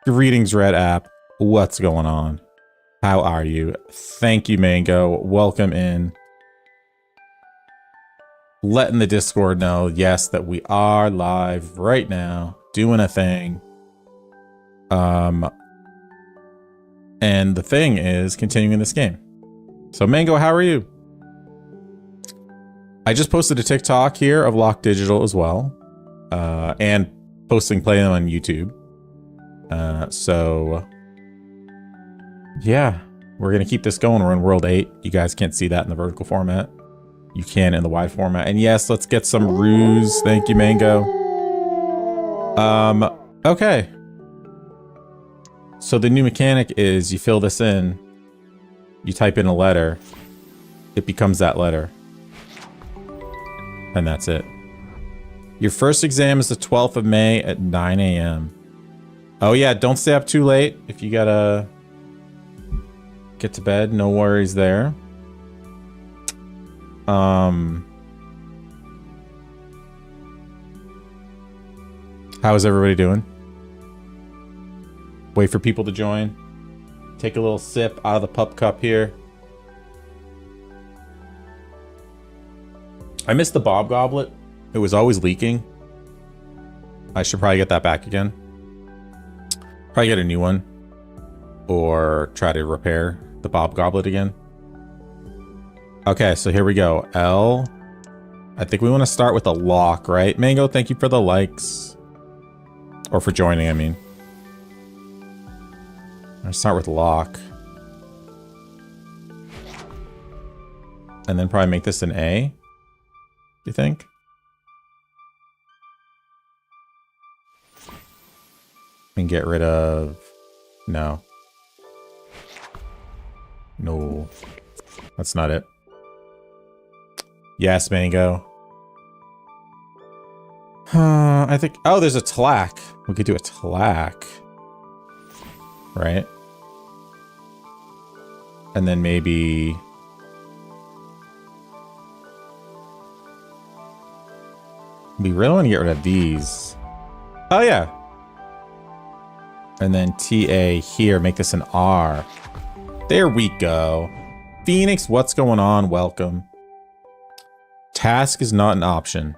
Greetings, Red App. What's going on? How are you? Thank you, Mango. Welcome in. Letting the Discord know, yes, that we are live right now, doing a thing. And the thing is continuing this game. So, Mango, how are you? I just posted a TikTok here of LOK Digital as well, and playing them on YouTube. So yeah, we're gonna keep this going. We're in World 8. You guys can't see that in the vertical format. You can in the wide format. And yes, let's get some ruse. Thank you, Mango. Okay. So the new mechanic is you fill this in, you type in a letter, it becomes that letter. And that's it. Your first exam is the 12th of May at 9 a.m. Oh yeah, don't stay up too late. If you gotta get to bed, no worries there. How is everybody doing? Wait for people to join. Take a little sip out of the pup cup here. I missed the Bob Goblet. It was always leaking. I should probably get that back again. Probably get a new one. Or try to repair the Bob Goblet again. Okay, so here we go. L. I think we want to start with a lock, right? Mango, thank you for the likes. Or for joining, I mean. I'll start with lock. And then probably make this an A. You think? And get rid of... No. No. That's not it. Yes, Mango. I think... Oh, there's a tlack. We could do a tlack. Right? And then maybe... We really want to get rid of these. Oh, yeah. And then TA here, make this an R. There we go. Phoenix, what's going on? Welcome. Task is not an option.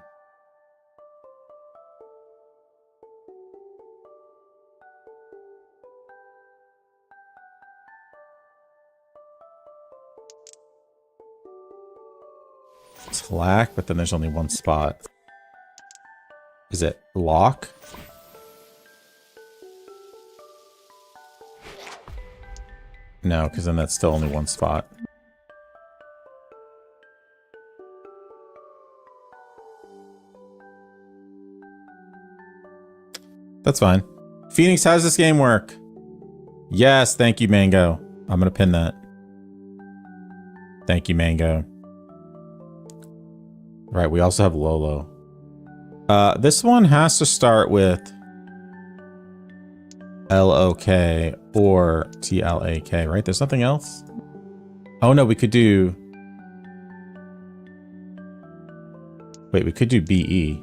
Slack, but then there's only one spot. Is it lock? No, because then that's still only one spot. That's fine. Phoenix, how does this game work? Yes, thank you, Mango. I'm going to pin that. Thank you, Mango. Right, we also have Lolo. This one has to start with LOK or TLAK, right? There's nothing else? Oh no, we could do... Wait, we could do BE.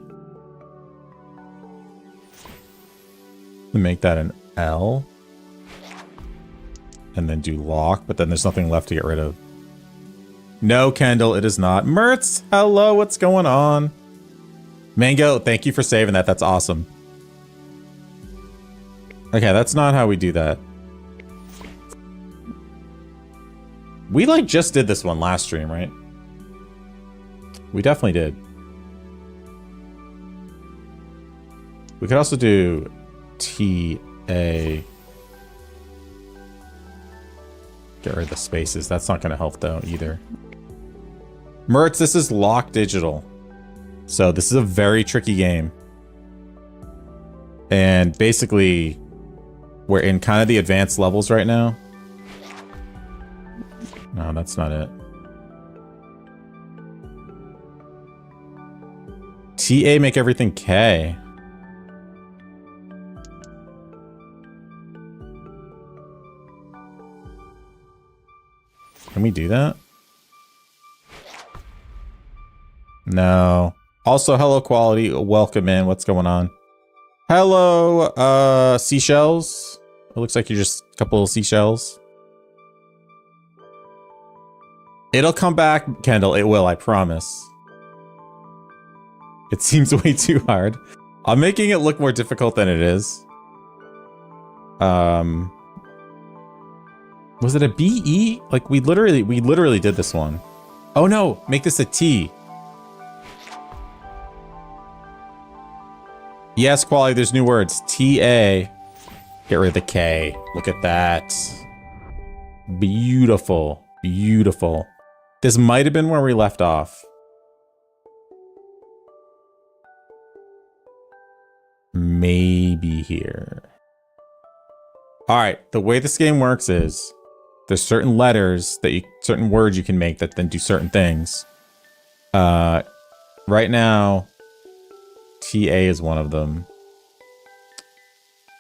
Make that an L. And then do lock, but then there's nothing left to get rid of. No, Kendall, it is not. Mertz, hello, what's going on? Mango, thank you for saving that. That's awesome. Okay, that's not how we do that. We, like, just did this one last stream, right? We definitely did. We could also do TA. Get rid of the spaces. That's not going to help, though, either. Mertz, this is LOK Digital. So this is a very tricky game. And basically, we're in kind of the advanced levels right now. No, that's not it. TA, make everything K. Can we do that? No. Also, hello, Quality. Welcome in. What's going on? Hello, Seashells. It looks like you're just a couple of seashells. It'll come back, Kendall. It will, I promise. It seems way too hard. I'm making it look more difficult than it is. Was it a BE? Like we literally did this one. Oh no, make this a T. Yes, Quali, there's new words. TA. Get rid of the K. Look at that. Beautiful. Beautiful. This might have been where we left off. Maybe here. All right, the way this game works is there's certain letters that you, certain words you can make that then do certain things. Right now, TA is one of them.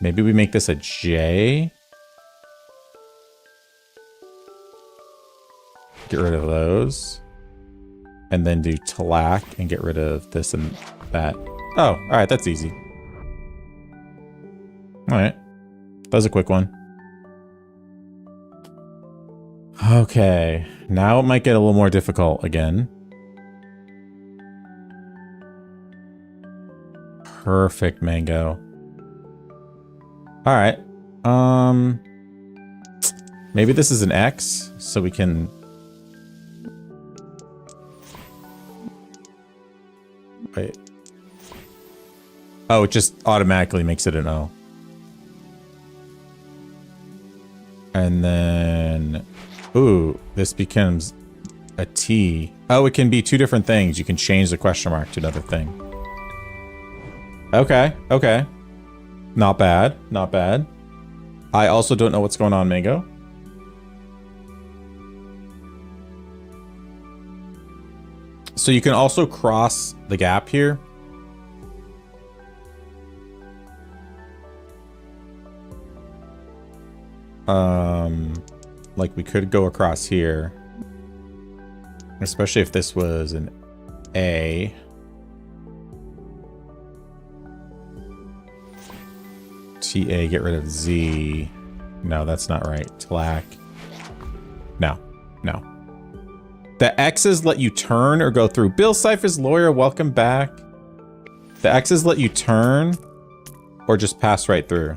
Maybe we make this a J. Get rid of those. And then do TLAC and get rid of this and that. Oh, all right, that's easy. All right, that was a quick one. Okay, now it might get a little more difficult again. Perfect, Mango. All right. Maybe this is an X, so we can... Wait. Oh, it just automatically makes it an O. And then... Ooh, this becomes a T. Oh, it can be two different things. You can change the question mark to another thing. Okay, okay. Not bad, not bad. I also don't know what's going on, Mango. So you can also cross the gap here. Like we could go across here. Especially if this was an A. TA, get rid of Z. No, that's not right. TLAC. No, no. The X's let you turn or go through. Bill Cypher's lawyer, welcome back. The X's let you turn or just pass right through.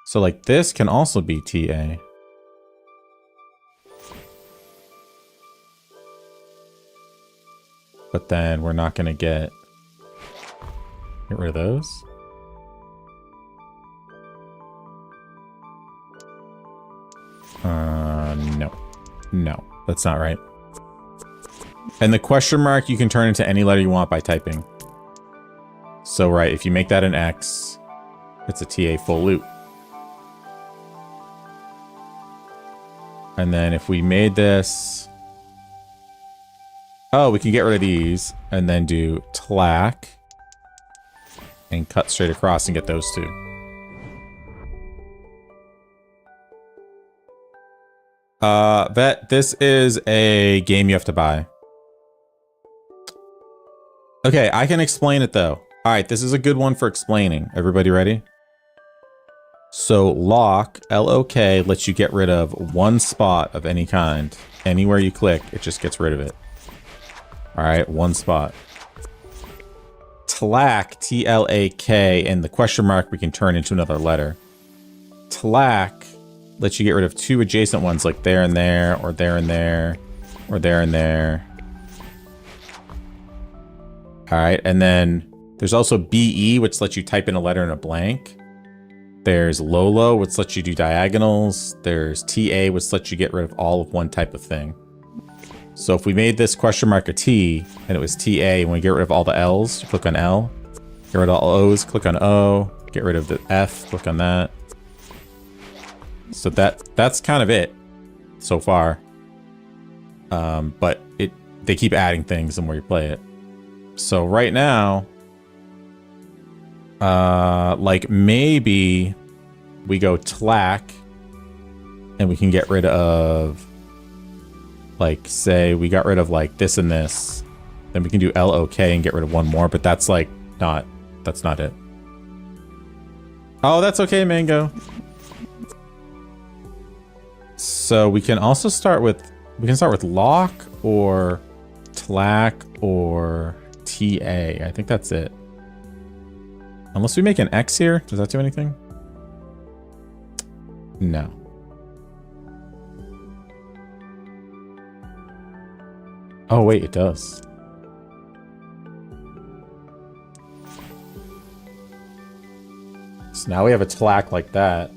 So like this can also be TA. But then we're not gonna get rid of those. No. No, that's not right. And the question mark you can turn into any letter you want by typing. So right, if you make that an X, it's a TA full loop. And then if we made this... Oh, we can get rid of these and then do TLAC and cut straight across and get those two. This is a game you have to buy. Okay, I can explain it though. All right, this is a good one for explaining. Everybody ready? So LOK, L-O-K, lets you get rid of one spot of any kind. Anywhere you click, it just gets rid of it. All right, one spot. TLAC, T-L-A-K, and the question mark we can turn into another letter. TLAC lets you get rid of two adjacent ones like there and there, or there and there, or there and there. All right, and then there's also BE, which lets you type in a letter in a blank. There's Lolo, which lets you do diagonals. There's TA, which lets you get rid of all of one type of thing. So if we made this question mark a T, and it was TA, and we get rid of all the L's, click on L. Get rid of all O's, click on O. Get rid of the F, click on that. So that's kind of it so far. But they keep adding things the more you play it. So right now, like maybe we go TLAC and we can get rid of, like, say we got rid of like this and this, then we can do LOK and get rid of one more, but that's like not. That's not it. Oh, that's okay, Mango. So we can also start with, LOK or TLAC or TA. I think that's it. Unless we make an X here. Does that do anything? No. Oh, wait, it does. So now we have a TLAC like that.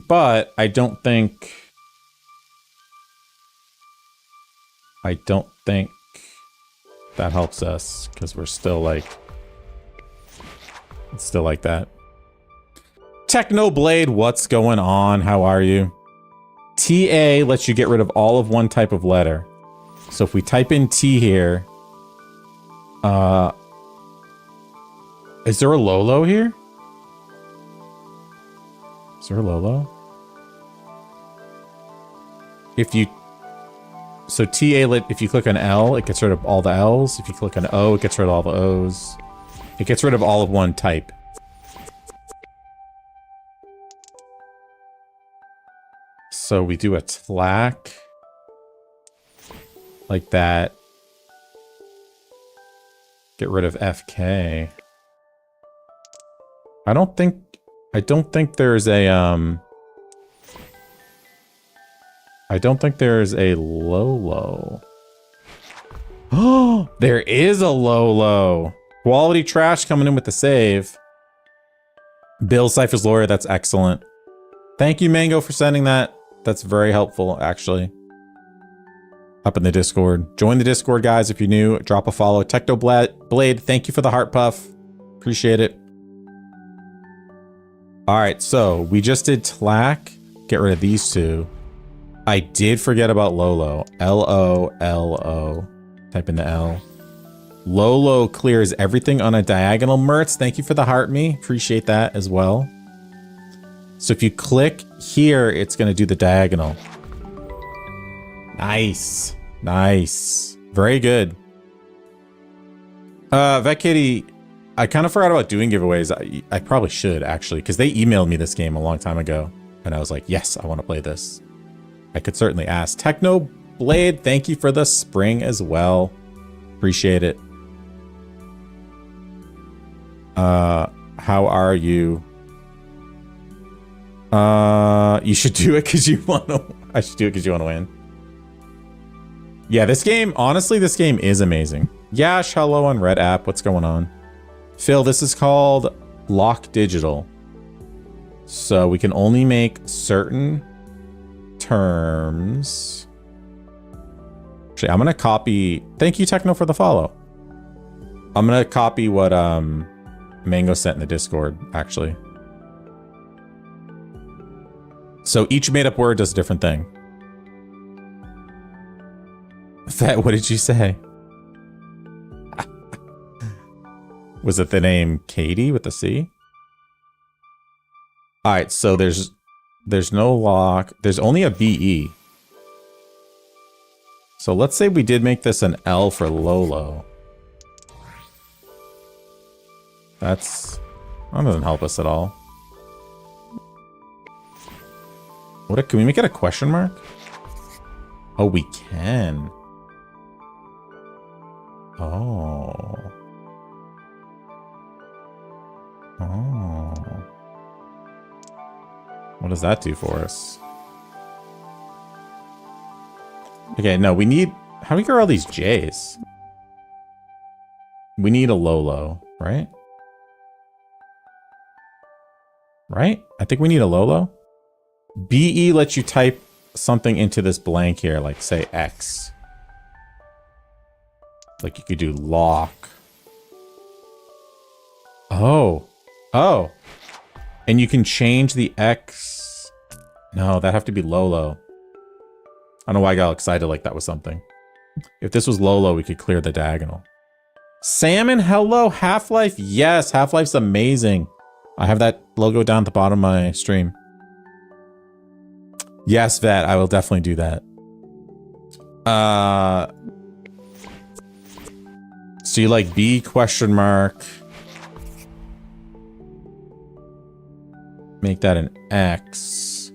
But I don't think that helps us because we're still like, it's still like that. Technoblade, what's going on? How are you? TA lets you get rid of all of one type of letter. So if we type in T here, is there a Lolo here? Is there a Lolo? So TA, if you click on L, it gets rid of all the L's. If you click on O, it gets rid of all the O's. It gets rid of all of one type. So we do a TLAC like that. Get rid of FK. I don't think there's a Lolo. Oh, there is a Lolo. Quality trash coming in with the save. Bill Cypher's lawyer, that's excellent. Thank you, Mango, for sending that. That's very helpful, actually. Up in the Discord. Join the Discord, guys, if you're new. Drop a follow. Technoblade, thank you for the heart puff. Appreciate it. All right, so we just did TLAC. Get rid of these two. I did forget about Lolo. L-O-L-O. Type in the L. Lolo clears everything on a diagonal. Mertz, thank you for the heart me. Appreciate that as well. So if you click here, it's going to do the diagonal. Nice. Nice. Very good. Vet Kitty, I kind of forgot about doing giveaways. I probably should, actually, because they emailed me this game a long time ago. And I was like, yes, I want to play this. I could certainly ask. Technoblade, thank you for the spring as well. Appreciate it. How are you? You should do it because you want to. I should do it because you want to win. Yeah, this game, honestly, this game is amazing. Yash, hello on Red App. What's going on? Phil, this is called LOK Digital. So we can only make certain terms. Actually, I'm going to copy. Thank you, Techno, for the follow. I'm going to copy what Mango sent in the Discord, actually. So each made up word does a different thing. Fat, what did you say? Was it the name Katie with the C? All right, so there's no LOK. There's only a BE. So let's say we did make this an L for Lolo. That doesn't help us at all. Can we make it a question mark? Oh, we can. Oh. Oh. What does that do for us? Okay, no, we need... How do we get all these J's? We need a Lolo, right? Right? I think we need a Lolo. BE lets you type something into this blank here, like say X. Like you could do LOK. Oh. Oh. And you can change the X. No, that'd have to be Lolo. I don't know why I got excited like that was something. If this was Lolo, we could clear the diagonal. Salmon, hello. Half-Life. Yes, Half-Life's amazing. I have that logo down at the bottom of my stream. Yes, Vet, I will definitely do that. So you like B question mark. Make that an X.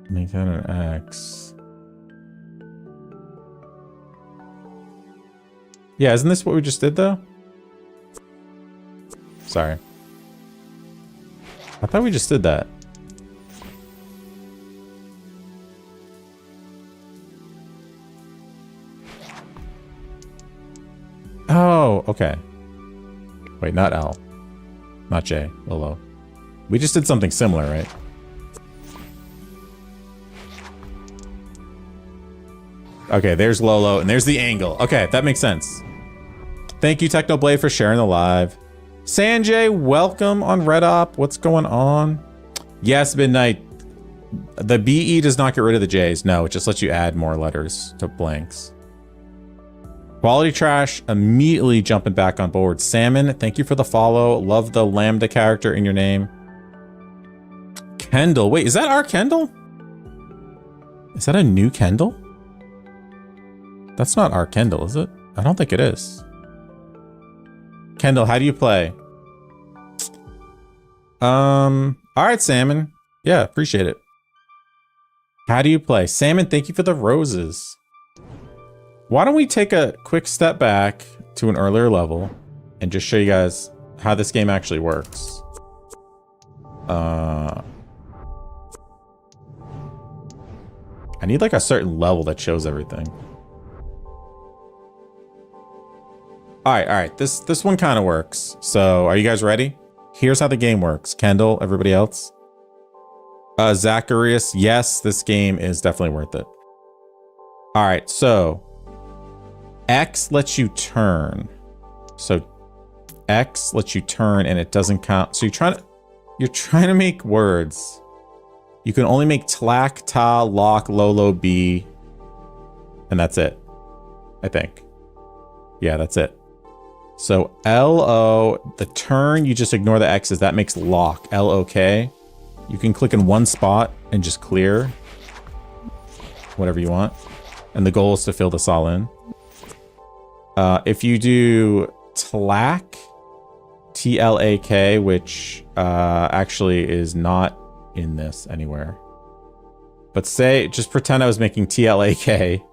Make that an X. Yeah, isn't this what we just did though? Sorry. I thought we just did that. Oh, okay. Wait, not L. Not J. Lolo. We just did something similar, right? Okay, there's Lolo, and there's the angle. Okay, that makes sense. Thank you, Technoblade, for sharing the live. Sanjay, welcome on RedOp. What's going on? Yes, Midnight. The BE does not get rid of the J's. No, it just lets you add more letters to blanks. Quality Trash, immediately jumping back on board. Salmon, thank you for the follow. Love the Lambda character in your name. Kendall, wait, is that our Kendall? Is that a new Kendall? That's not our Kendall, is it? I don't think it is. Kendall, how do you play? All right, Salmon. Yeah, appreciate it. How do you play? Salmon, thank you for the roses. Why don't we take a quick step back to an earlier level and just show you guys how this game actually works. I need like a certain level that shows everything. All right. This one kind of works. So are you guys ready? Here's how the game works. Kendall, everybody else. Zacharias, yes, this game is definitely worth it. All right, so X lets you turn. So X lets you turn and it doesn't count. So you're trying to make words. You can only make tlack, ta, lock, lolo, b, and that's it. I think. Yeah, that's it. So L-O, the turn, you just ignore the X's. That makes lock, L-O-K. You can click in one spot and just clear whatever you want. And the goal is to fill this all in. If you do tlack, T-L-A-K, which actually is not in this anywhere. But just pretend I was making T-L-A-K.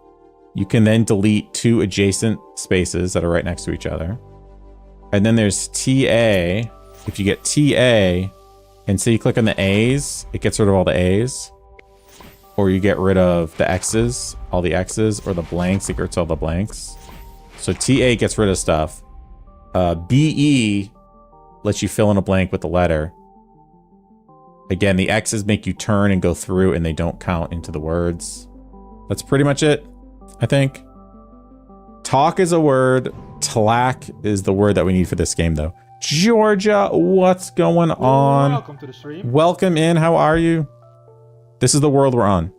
You can then delete two adjacent spaces that are right next to each other. And then there's T-A. If you get T-A, and so you click on the A's, it gets rid of all the A's. Or you get rid of the X's, all the X's, or the blanks, it gets all the blanks. So T-A gets rid of stuff. B-E lets you fill in a blank with the letter. Again, the X's make you turn and go through and they don't count into the words. That's pretty much it, I think. Talk is a word. Tlack is the word that we need for this game, though. Georgia, what's going on? Welcome to the stream. Welcome in. How are you? This is the world we're on.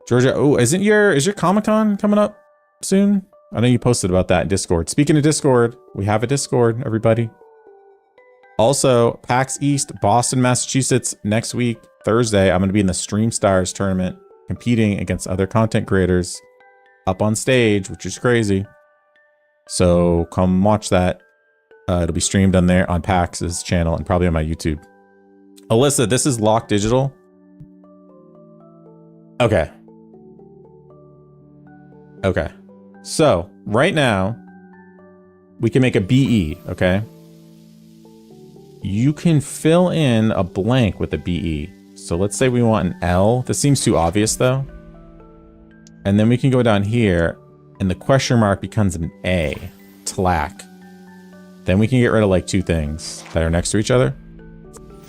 Georgia, oh, is your Comic-Con coming up soon? I know you posted about that in Discord. Speaking of Discord, we have a Discord, everybody. Also, PAX East, Boston, Massachusetts, next week, Thursday, I'm going to be in the Stream Stars tournament, competing against other content creators up on stage, which is crazy. So come watch that. It'll be streamed on there on PAX's channel and probably on my YouTube. Alyssa, this is LOK Digital. Okay. Okay. So right now, we can make a BE, okay? You can fill in a blank with a BE. So let's say we want an L. This seems too obvious though. And then we can go down here and the question mark becomes an A, tlack. Then we can get rid of like two things that are next to each other.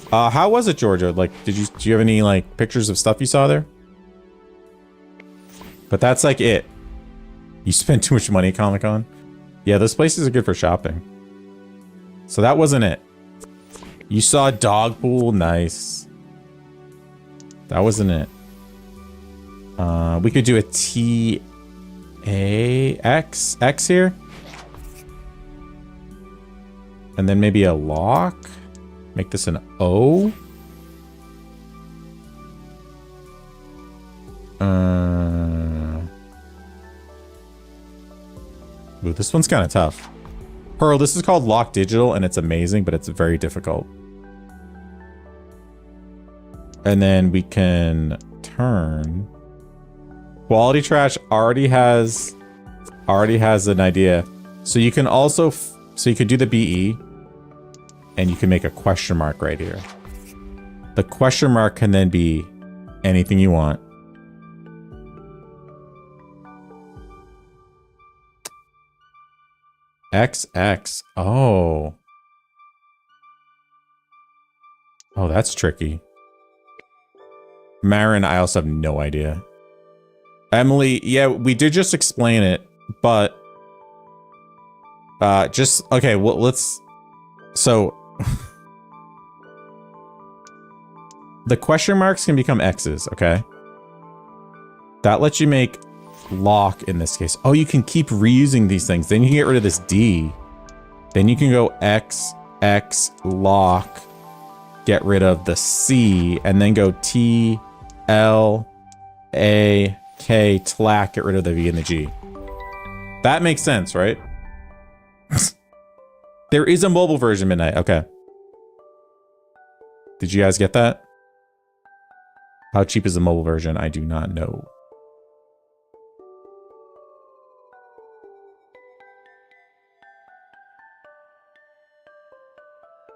How was it, Georgia? Like, do you have any like pictures of stuff you saw there? But that's like it. You spent too much money at Comic-Con. Yeah, those places are good for shopping. So that wasn't it. You saw dog pool, nice. That wasn't it. We could do a T-A-X, X here. And then maybe a lock. Make this an O. Ooh, this one's kind of tough. Pearl, this is called LOK Digital, and it's amazing, but it's very difficult. And then we can turn. Quality trash already has an idea. So you can also, so you could do the BE, and you can make a question mark right here. The question mark can then be anything you want. XX. Oh. Oh, that's tricky. Marin, I also have no idea. Emily, yeah, we did just explain it, but just okay, well, let's so the question marks can become X's, okay? That lets you make lock in this case. Oh, you can keep reusing these things. Then you can get rid of this D. Then you can go X, X, lock, get rid of the C, and then go T, L, A, K, tlack, get rid of the V and the G. That makes sense, right? There is a mobile version, Midnight. Okay. Did you guys get that? How cheap is the mobile version? I do not know.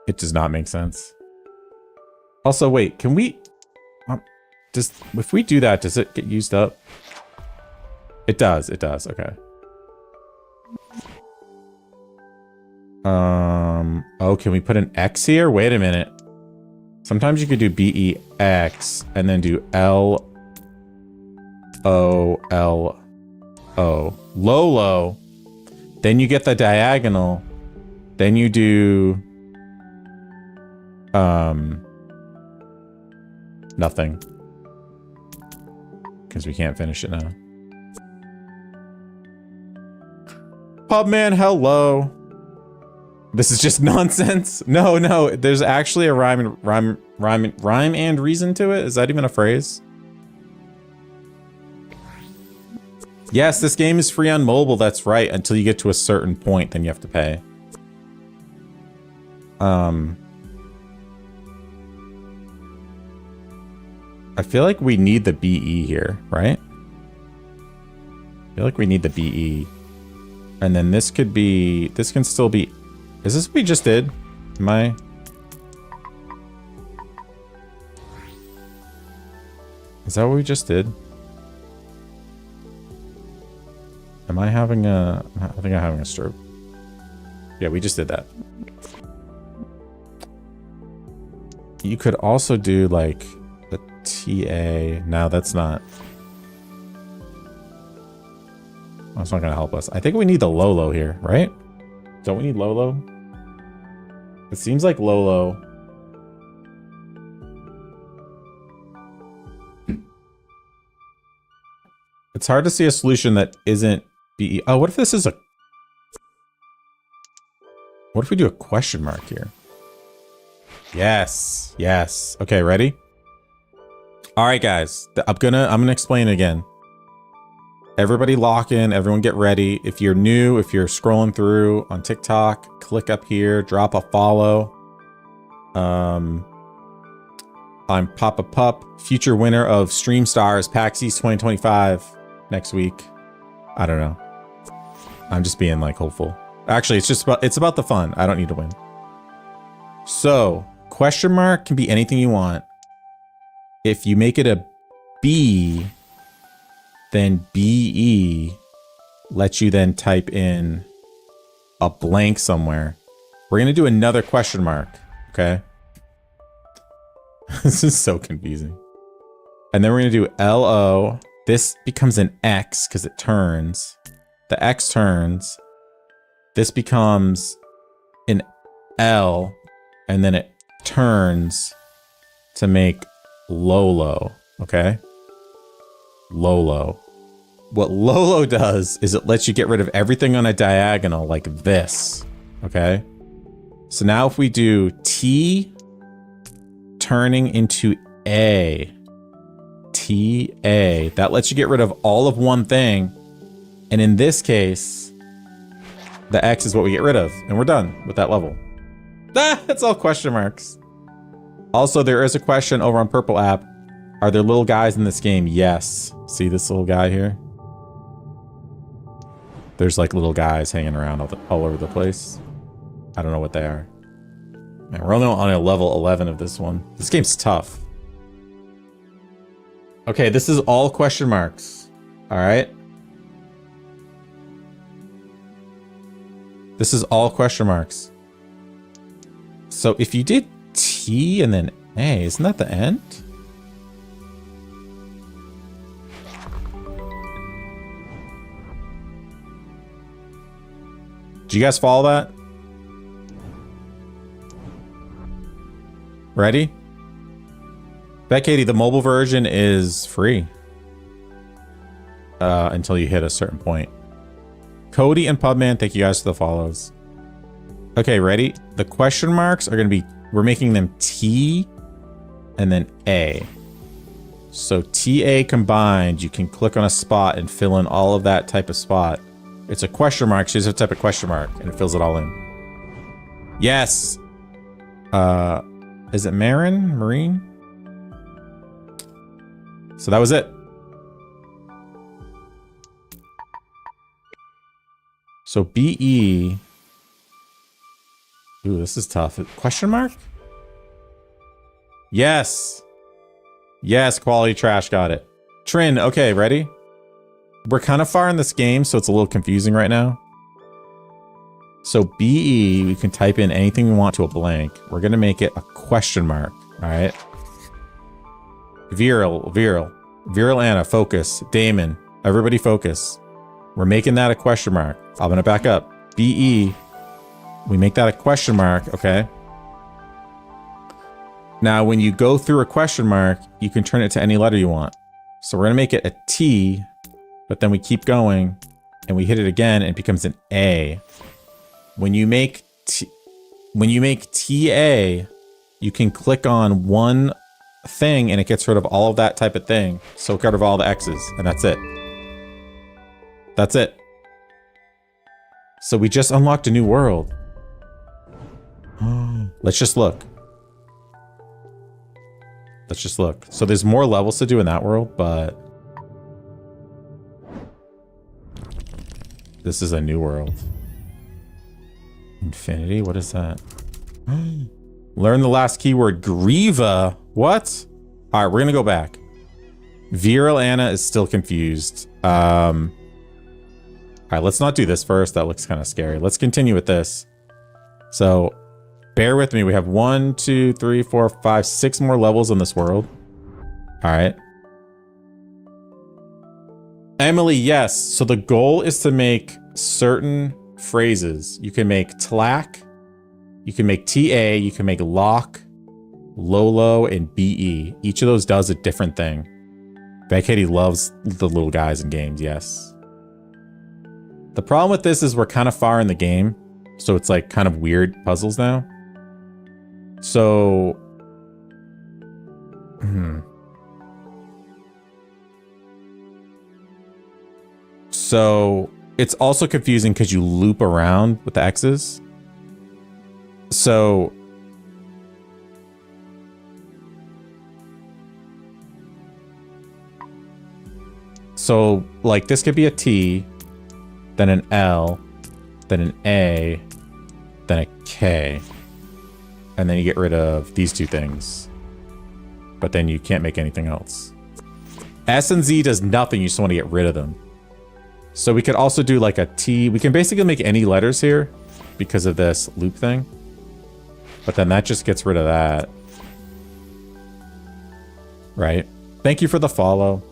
It does not make sense. Also, wait, can we... if we do that, does it get used up? It does, okay. Oh, can we put an X here? Wait a minute. Sometimes you could do BEX and then do LOLO. Lolo. Then you get the diagonal. Then you do... nothing. Because we can't finish it now. Pubman, hello. This is just nonsense. No, there's actually a rhyme and reason to it. Is that even a phrase? Yes, this game is free on mobile. That's right. Until you get to a certain point, then you have to pay. I feel like we need the BE here, right? I feel like we need the BE. And then this could be, this can still be, is this what we just did? Is that what we just did? Am I having a, I think I'm having a stroke. Yeah, we just did that. You could also do like the TA. No, that's not. That's not gonna help us. I think we need the Lolo here, right? Don't we need Lolo? It seems like Lolo. It's hard to see a solution that isn't BE. Oh, what if this is a... What if we do a question mark here? Yes. Yes. Okay, ready? All right, guys. I'm gonna explain it again. Everybody lock in. Everyone get ready. If you're new, if you're scrolling through on TikTok, click up here, drop a follow. I'm PapaPupp, future winner of Stream Stars PAX East 2025 next week. I don't know. I'm just being like hopeful. Actually, it's about the fun. I don't need to win. So, question mark can be anything you want. If you make it a B, then BE lets you then type in a blank somewhere. We're going to do another question mark, okay? This is so confusing. And then we're going to do LO. This becomes an X because it turns. The X turns. This becomes an L. And then it turns to make Lolo, okay? Lolo. What Lolo does is it lets you get rid of everything on a diagonal like this, okay? So now if we do T turning into A, TA, that lets you get rid of all of one thing. And in this case, the X is what we get rid of. And we're done with that level. Ah, that's all question marks. Also, there is a question over on Purple app. Are there little guys in this game? Yes. See this little guy here? There's like little guys hanging around all over the place. I don't know what they are. Man, we're only on a level 11 of this one. This game's tough. Okay, this is all question marks. All right. This is all question marks. So if you did T and then A, isn't that the end? Do you guys follow that? Ready? Bet Katie, the mobile version is free. Until you hit a certain point. Cody and Pubman, thank you guys for the follows. Okay, ready? The question marks are gonna be, we're making them T and then A. So TA combined, you can click on a spot and fill in all of that type of spot. It's a question mark, so you just type a question mark and it fills it all in. Yes. Is it Marine? So that was it. So BE. Ooh, this is tough. Question mark? Yes. Yes, quality trash, got it. Trin, okay, ready? We're kind of far in this game, so it's a little confusing right now. So BE, we can type in anything we want to a blank. We're gonna make it a question mark, all right? Viral Anna, focus. Damon, everybody focus. We're making that a question mark. I'm gonna back up. BE, we make that a question mark, okay? Now, when you go through a question mark, you can turn it to any letter you want. So we're gonna make it a T, but then we keep going and we hit it again and it becomes an A. When you make TA, you can click on one thing and it gets rid of all of that type of thing. So get rid of all the X's and that's it. That's it. So we just unlocked a new world. Let's just look. Let's just look. So there's more levels to do in that world, but this is a new world. Infinity, what is that? Learn the last keyword, Grieva. What? All right, we're gonna go back. Viral Anna is still confused. All right, let's not do this first. That looks kind of scary. Let's continue with this. So bear with me. We have 1, 2, 3, 4, 5, 6 more levels in this world. All right. Emily, yes. So the goal is to make certain phrases. You can make TLAC, you can make TA, you can make LOK, Lolo, and BE. Each of those does a different thing. Bad Katie loves the little guys in games, yes. The problem with this is we're kind of far in the game, so it's like kind of weird puzzles now. So, So it's also confusing because you loop around with the X's. So like this could be a T, then an L, then an A, then a K. And then you get rid of these two things. But then you can't make anything else. S and Z does nothing, you just want to get rid of them. So we could also do like a T. We can basically make any letters here because of this loop thing. But then that just gets rid of that. Right? Thank you for the follow.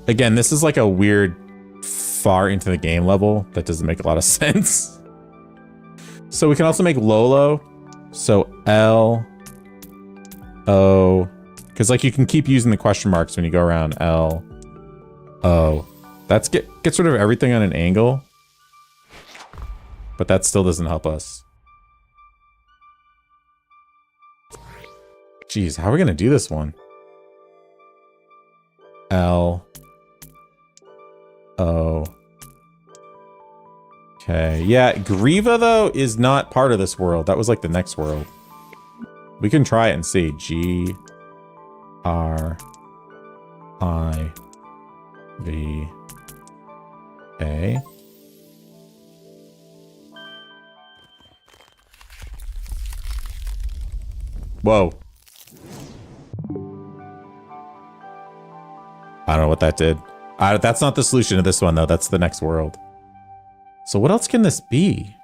Again, this is like a weird far into the game level that doesn't make a lot of sense. So we can also make Lolo. So L, O, because like you can keep using the question marks when you go around. L, O. That's gets rid of everything on an angle. but that still doesn't help us. Jeez, how are we gonna do this one? L O. Okay, yeah, Griva though is not part of this world. That was like the next world. We can try it and see. G R I V A. Whoa. I don't know what that did. That's not the solution to this one, though. That's the next world. So what else can this be?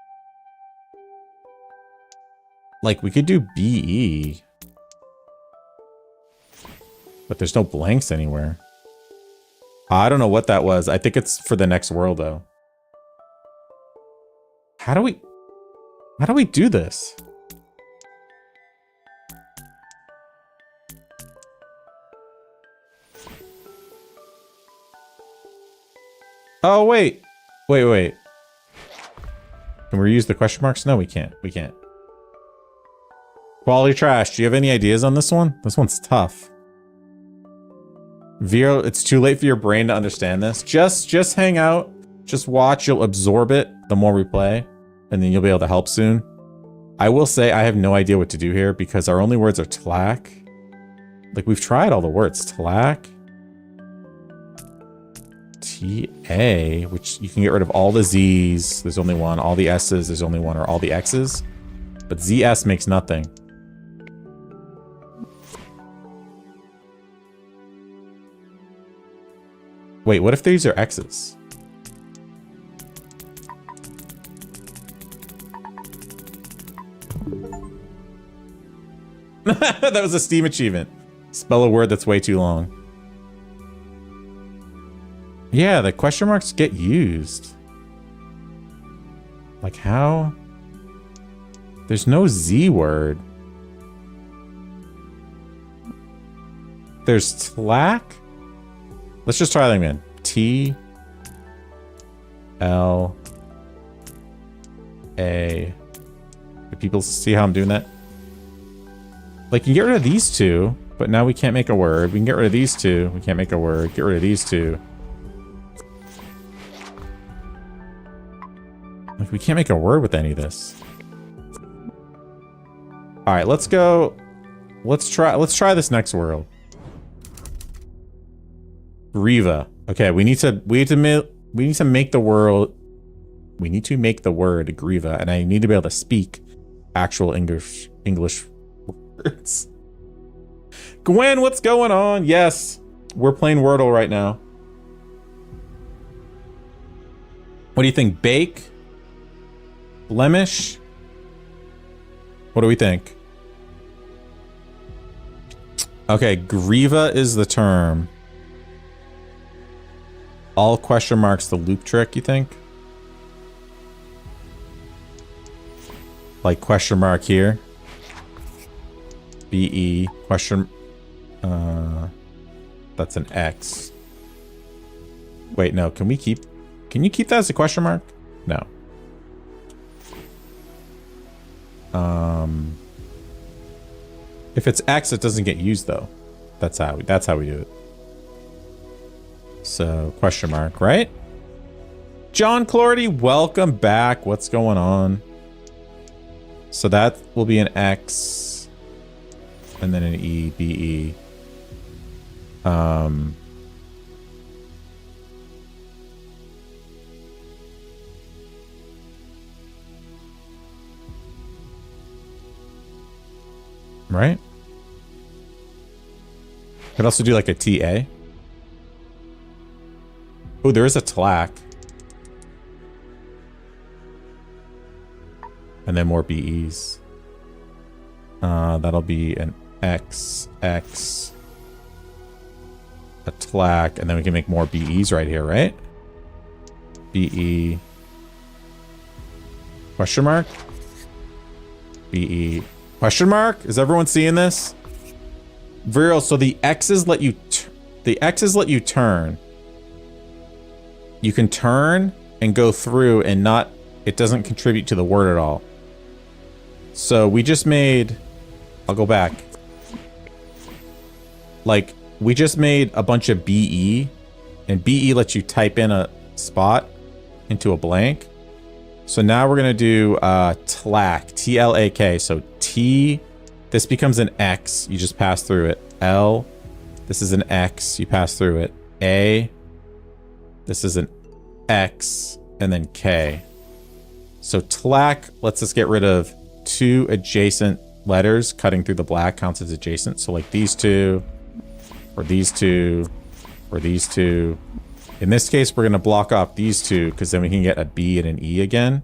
Like, we could do BE. But there's no blanks anywhere. I don't know what that was. I think it's for the next world, though. How do we do this? Oh, wait. Wait. Can we reuse the question marks? No, we can't. We can't. Quality trash. Do you have any ideas on this one? This one's tough. Vero, it's too late for your brain to understand this. Just hang out. Just watch. You'll absorb it the more we play. And then you'll be able to help soon. I will say I have no idea what to do here because our only words are tlack. Like, we've tried all the words. Tlack. TA, which you can get rid of all the Z's. There's only one. All the S's, there's only one. Or all the X's. But ZS makes nothing. Wait, what if these are X's? That was a Steam achievement. Spell a word that's way too long. Yeah, the question marks get used. Like how? There's no Z word. There's tlack? Let's just try them again. T L A. Do people see how I'm doing that? Like, you can get rid of these two, but now we can't make a word. We can get rid of these two. We can't make a word. Get rid of these two. Like, we can't make a word with any of this. All right, let's go. Let's try this next world. Riva. Okay, we need to make the world. We need to make the word Griva, and I need to be able to speak actual English words. Gwen, what's going on? Yes, we're playing Wordle right now. What do you think? Bake? Blemish? What do we think? Okay, Griva is the term. All question marks the loop trick, you think? Like question mark here. BE question. That's an X. Wait, no. Can you keep that as a question mark? No. If it's X, it doesn't get used though. That's how we do it. So question mark, right? John Clordy, welcome back. What's going on? So that will be an X. And then an E, B, E. Right? Could also do like a TA. Oh, there is a tlack. And then more BEs. That'll be an X, X, a tlack, and then we can make more BEs right here, right? BE, question mark? BE, question mark? Is everyone seeing this? Vero, so the X's let you turn. You can turn and go through and not it doesn't contribute to the word at all. So we just made, I'll go back. Like, we just made a bunch of BE, and BE lets you type in a spot into a blank. So now we're gonna do TLAK, T-L-A-K. So T, this becomes an X, you just pass through it. L, this is an X, you pass through it. A, this is an X, and then K. So TLAK lets us get rid of 2 adjacent letters. Cutting through the black counts as adjacent. So like these 2, or these 2, or these 2. In this case, we're going to block off these 2 because then we can get a B and an E again.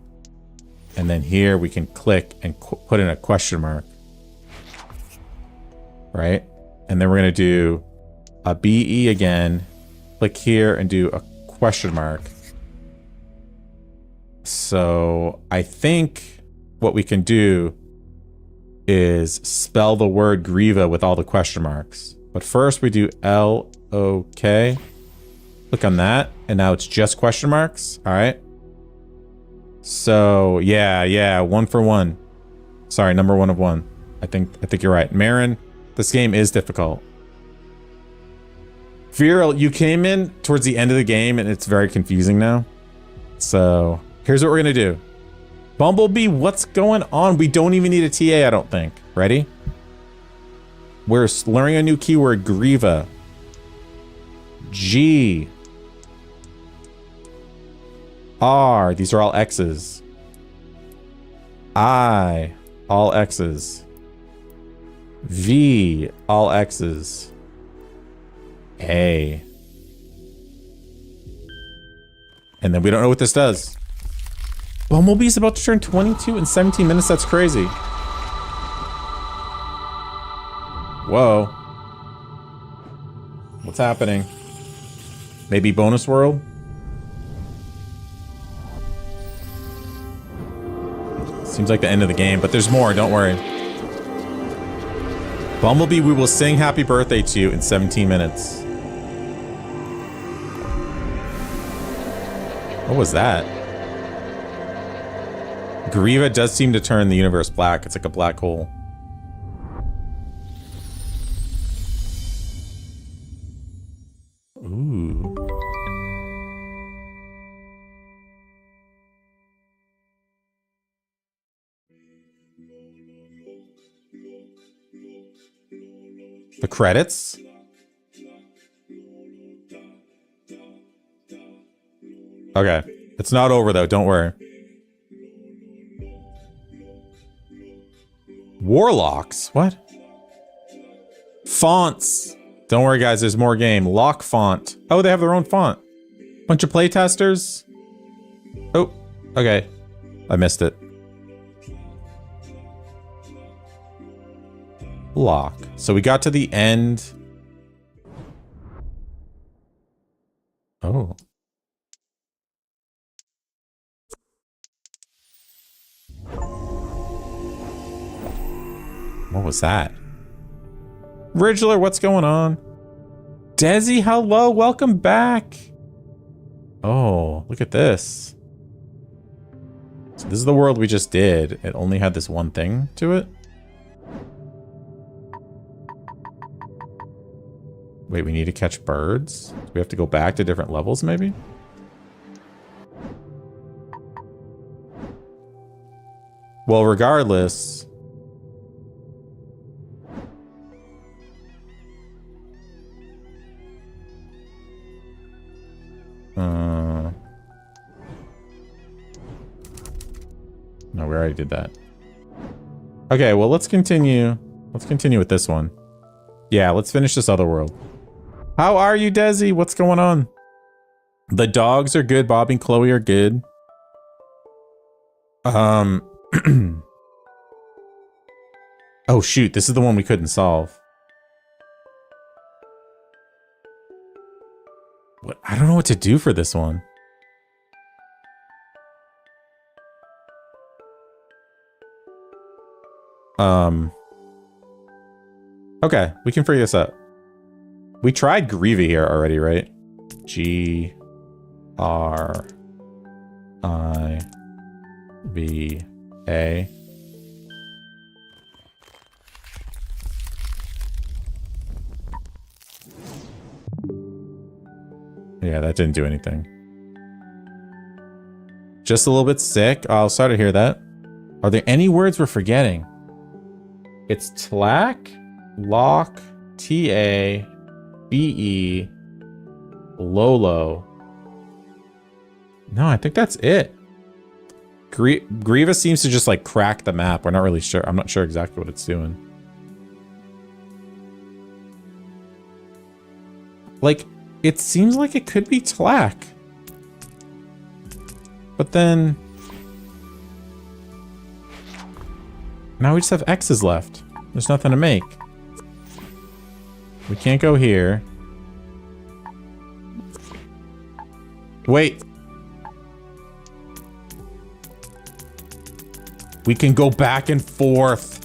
And then here we can click and put in a question mark. Right? And then we're going to do a BE again. Click here and do a question mark. So I think what we can do is spell the word Griva with all the question marks. But first we do L-O-K. Click on that, and now it's just question marks. All right. So yeah, 1 for 1. Sorry, number 1 of 1. I think you're right, Marin. This game is difficult. Viral, you came in towards the end of the game, and it's very confusing now. So here's what we're gonna do. Bumblebee, what's going on? We don't even need a TA, I don't think. Ready? We're learning a new keyword, Griva. G. R. These are all X's. I. All X's. V. All X's. A. And then we don't know what this does. Bumblebee's about to turn 22 in 17 minutes. That's crazy. Whoa. What's happening? Maybe bonus world? Seems like the end of the game, but there's more, don't worry. Bumblebee, we will sing happy birthday to you in 17 minutes. What was that? Griva does seem to turn the universe black. It's like a black hole. Ooh. The credits? Okay. It's not over though, don't worry. Warlocks? What? Fonts. Don't worry guys, there's more game. LOK font. Oh, they have their own font. Bunch of playtesters. Oh, okay. I missed it. LOK. So we got to the end. Oh. What was that? Ridgeler, what's going on? Desi, hello, welcome back. Oh, look at this. So this is the world we just did. It only had this one thing to it. Wait, we need to catch birds? Do we have to go back to different levels, maybe? Well, regardless... No, we already did that. Okay, well, let's continue. Let's continue with this one. Yeah, let's finish this other world. How are you, Desi? What's going on? The dogs are good. Bobby and Chloe are good. Oh, shoot. This is the one we couldn't solve. What? I don't know what to do for this one. Okay, we can figure this out. We tried Griva here already, right? G-R-I-V-A. B, A. Yeah, that didn't do anything. Just a little bit sick. I'll start to hear that. Are there any words we're forgetting? It's tlac, LOK, TA, BE, Lolo. No, I think that's it. Grievous seems to just like crack the map. We're not really sure. I'm not sure exactly what it's doing. Like, it seems like it could be tlac. But then... now we just have X's left. There's nothing to make. We can't go here. Wait. We can go back and forth.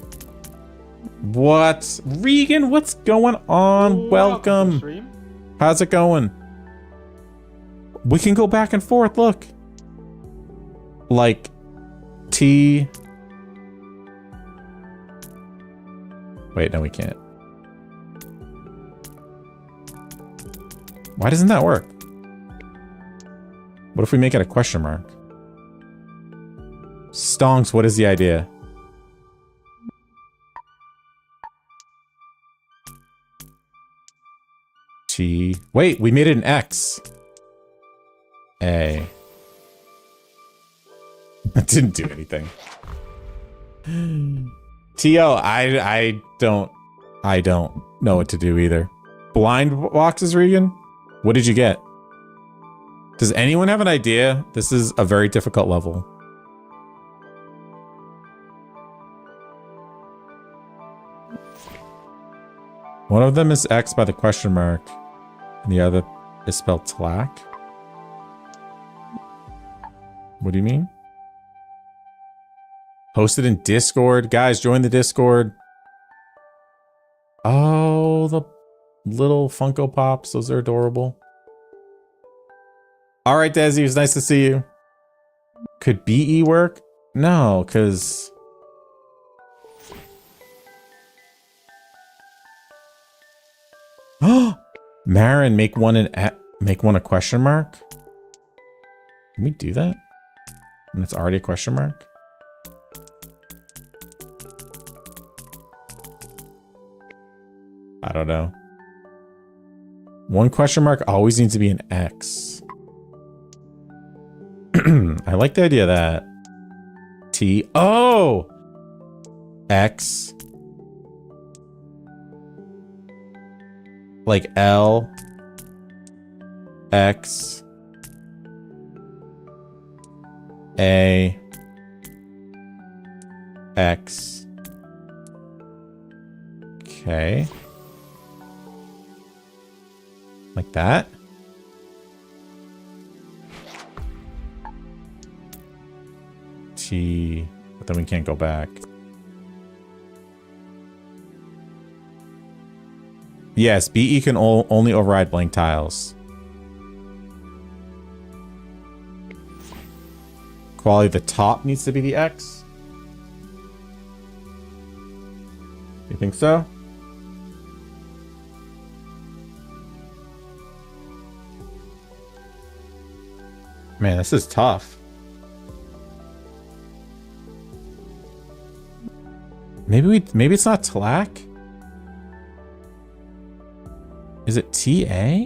What? Regan, what's going on? Welcome. How's it going? We can go back and forth, look. Like, T... wait, no, we can't. Why doesn't that work? What if we make it a question mark? Stonks, what is the idea? T. Wait, we made it an X. A. That didn't do anything. T.O. I don't know what to do either. Blind boxes, Regan? What did you get? Does anyone have an idea? This is a very difficult level. One of them is X by the question mark, and the other is spelled tlac. What do you mean? Posted in Discord. Guys, join the Discord. Oh, the little Funko Pops. Those are adorable. All right, Desi, it was nice to see you. Could BE work? No, because... Marin, make one a question mark? Can we do that? And it's already a question mark? I don't know. One question mark always needs to be an X. I like the idea of that. T. Oh! X. Like L. X. A. X. Okay. Like that. T. But then we can't go back. Yes, BE can only override blank tiles. Quality, the top needs to be the X. You think so? Man, this is tough. Maybe it's not tlac? Is it TA?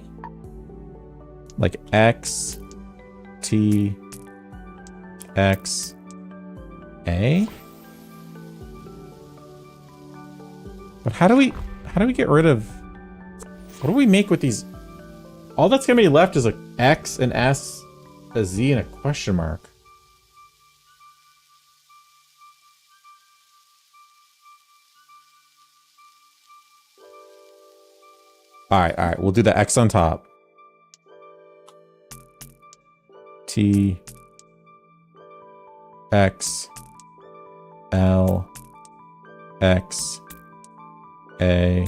Like X, T, X, A? But how do we get rid of... what do we make with these? All that's gonna be left is a X, an S, a Z, and a question mark. All right, we'll do the X on top. T, X, L, X, A,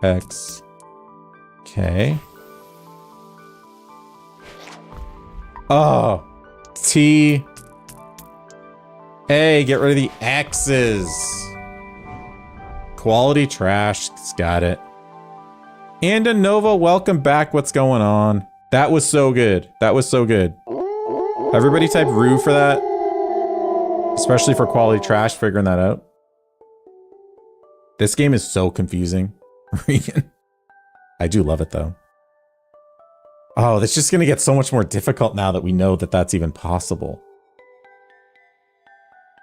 X, K. Oh, T, Hey, get rid of the X's. Quality trash. Got it. And Nova, welcome back. What's going on? That was so good. That was so good. Everybody type Rue for that. Especially for quality trash, figuring that out. This game is so confusing. I do love it though. Oh, it's just gonna get so much more difficult now that we know that that's even possible.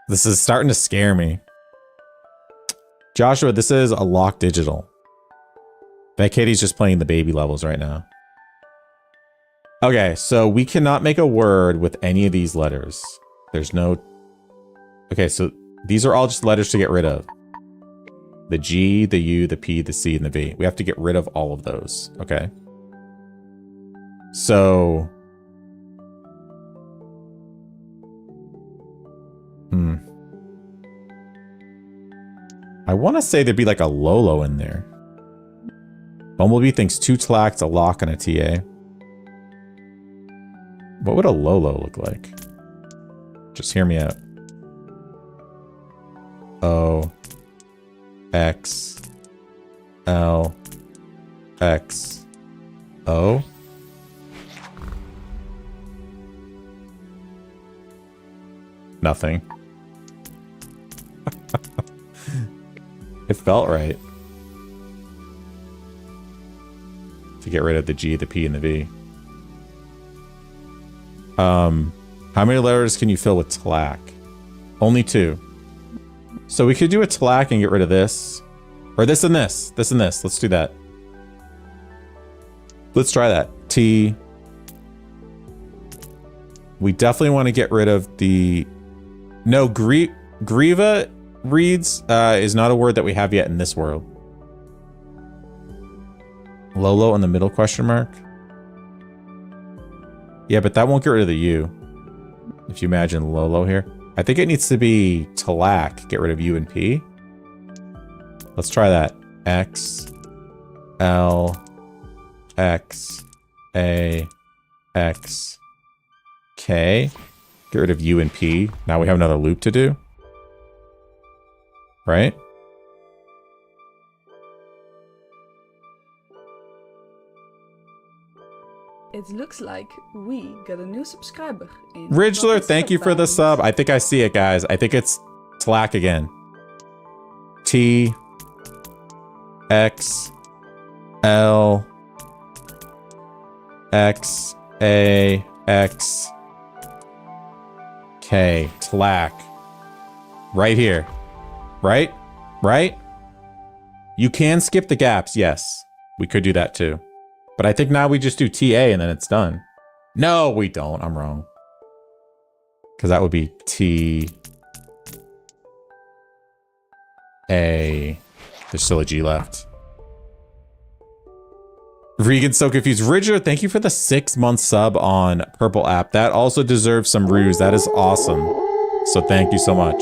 This is starting to scare me. Joshua, this is a LOK Digital. Bet Katie's just playing the baby levels right now. Okay, so we cannot make a word with any of these letters. There's no... Okay, so these are all just letters to get rid of. The G, the U, the P, the C, and the V. We have to get rid of all of those, okay? So... I want to say there'd be like a Lolo in there. Bumblebee thinks 2 tlacks, a LOK, and a TA. What would a Lolo look like? Just hear me out. O X L X O. Nothing. It felt right. To get rid of the G, the P, and the V. How many letters can you fill with tlack? Only 2. So we could do a tlack and get rid of this. Or this and this. This and this. Let's do that. Let's try that. T. We definitely want to get rid of the... No, Grieva reads is not a word that we have yet in this world. Lolo in the middle question mark. Yeah, but that won't get rid of the U. If you imagine Lolo here. I think it needs to be tlack. Get rid of U and P. Let's try that. X, L, X, A, X, K. Get rid of U and P. Now we have another loop to do. Right? It looks like we got a new subscriber in Ridgler, thank you for the sub. I think I see it, guys. I think it's tlack again. T, X, L, X, A, X, K. Tlack. Right here. Right? Right? You can skip the gaps, yes. We could do that too. But I think now we just do TA and then it's done. No, we don't. I'm wrong. Because that would be T, A. There's still a G left. Regan's so confused. Ridger, thank you for the 6-month sub on Purple app. That also deserves some ruse. That is awesome. So thank you so much.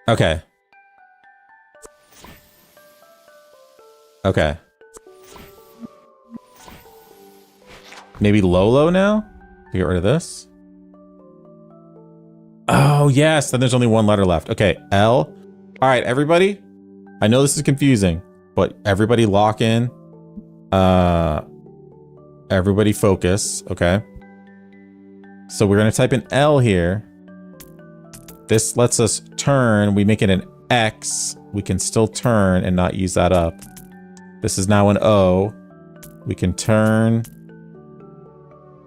Okay. Okay. Maybe Lolo now? To get rid of this? Oh, yes. Then there's only 1 letter left. Okay, L. All right, everybody. I know this is confusing, but everybody lock in. Everybody focus, okay? So we're going to type an L here. This lets us turn. We make it an X. We can still turn and not use that up. This is now an O. We can turn.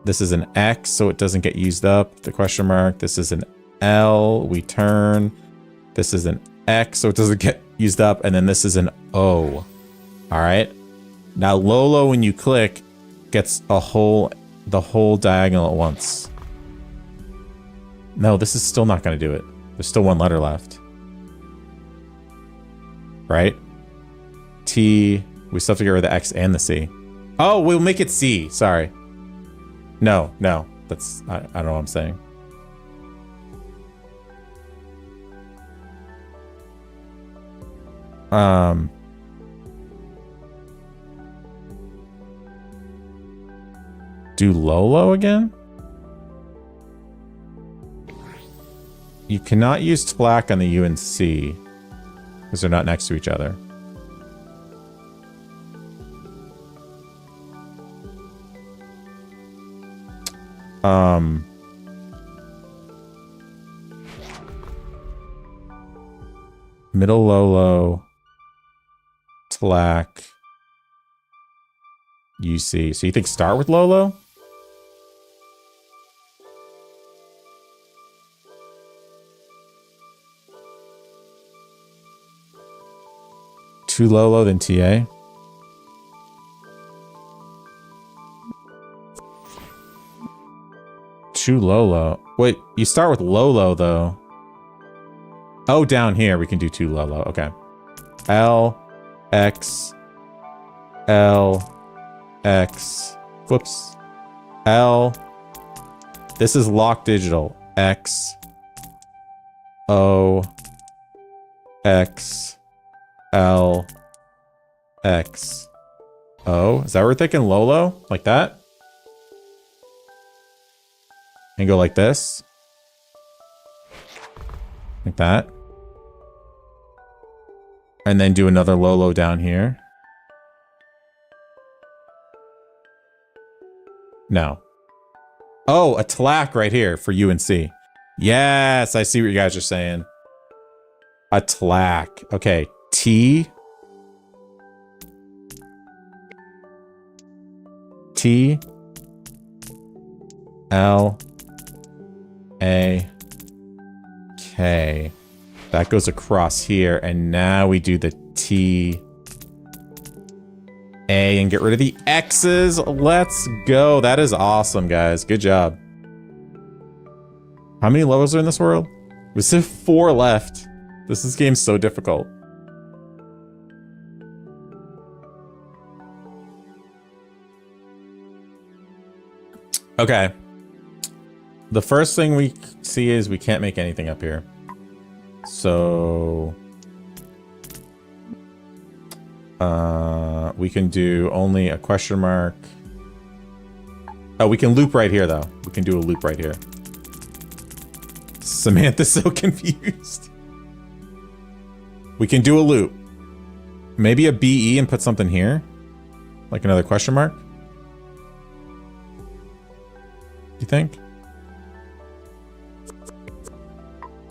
This is an X, so it doesn't get used up. The question mark. This is an L. We turn. This is an X, so it doesn't get used up. And then this is an O. All right. Now Lolo, when you click, gets the whole diagonal at once. No, this is still not going to do it. There's still 1 letter left. Right? T. We still have to get rid of the X and the C. Oh, we'll make it C. Sorry. No. That's... I don't know what I'm saying. Do Lolo again? You cannot use Tlack on the U and C because they're not next to each other. Middle low, Tlack, UC. So you think start with low? Too low than TA? Too low. Wait, you start with low though. Oh, down here we can do too low. Okay. L, X, L, X. Whoops. L. This is LOK Digital. X, O, X, L, X, O. Is that what we're thinking? Low? Like that? And go like this. Like that. And then do another low down here. No. Oh, a Tlack right here for U and C. Yes, I see what you guys are saying. A Tlack. Okay. T. T. L. A. K. That goes across here. And now we do the T. A and get rid of the X's. Let's go. That is awesome, guys. Good job. How many levels are in this world? We still have 4 left. This game's so difficult. Okay. The first thing we see is we can't make anything up here. So... we can do only a question mark. Oh, we can loop right here, though. We can do a loop right here. Samantha's so confused. We can do a loop. Maybe a BE and put something here? Like another question mark? You think?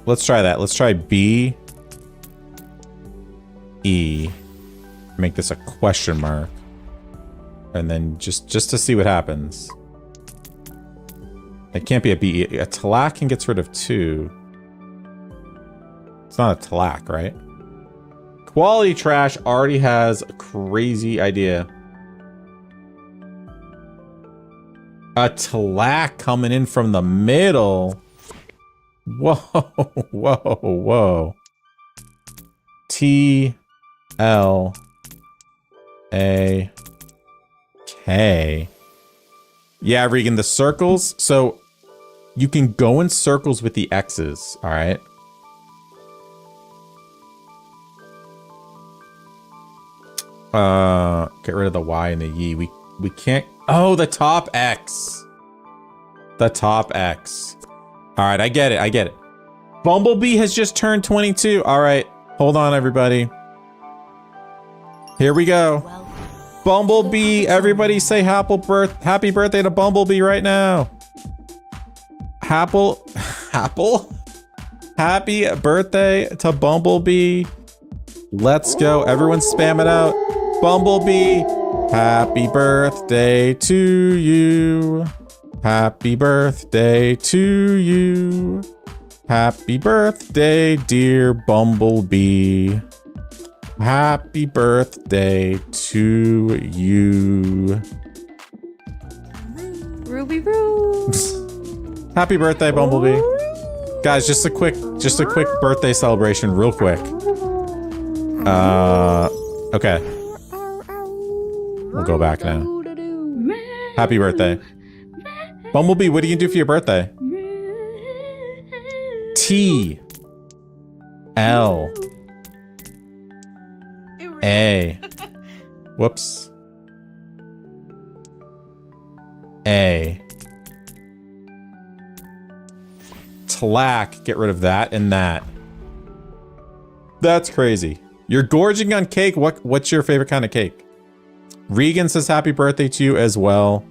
Let's try that. Let's try B, E. Make this a question mark. And then just to see what happens. It can't be a B. A Tlack can gets rid of 2. It's not a Tlack, right? Quality Trash already has a crazy idea. A Tlack coming in from the middle. Whoa. T, L, A, K. Yeah, Regan, the circles. So you can go in circles with the X's, all right? Get rid of the Y and the Y. We can't. Oh, the top X. The top X. All right, I get it. Bumblebee has just turned 22. All right, hold on, everybody. Here we go. Bumblebee, everybody say happy birthday to Bumblebee right now. Happy birthday to Bumblebee. Let's go. Everyone spam it out. Bumblebee, happy birthday to you. Happy birthday to you. Happy birthday, dear Bumblebee. Happy birthday to you. Ruby Roo. Happy birthday, Bumblebee. Guys, just a quick birthday celebration real quick. Okay. We'll go back now. Happy birthday. Bumblebee, what do you do for your birthday? T. L. A. Whoops. A. tlack, get rid of that and that. That's crazy. You're gorging on cake. What's your favorite kind of cake? Regan says happy birthday to you as well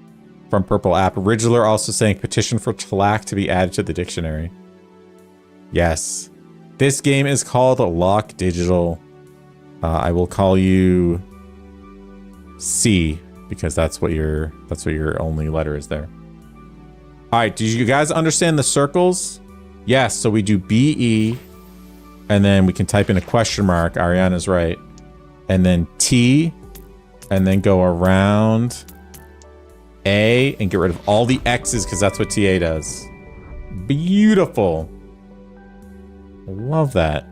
from PapaPupp. Original also saying petition for tlack to be added to the dictionary. Yes. This game is called LOK Digital. I will call you C because that's what your only letter is there. All right, did you guys understand the circles? Yes, so we do BE and then we can type in a question mark. Ariana's right. And then T and then go around A and get rid of all the X's because that's what TA does. Beautiful. Love that.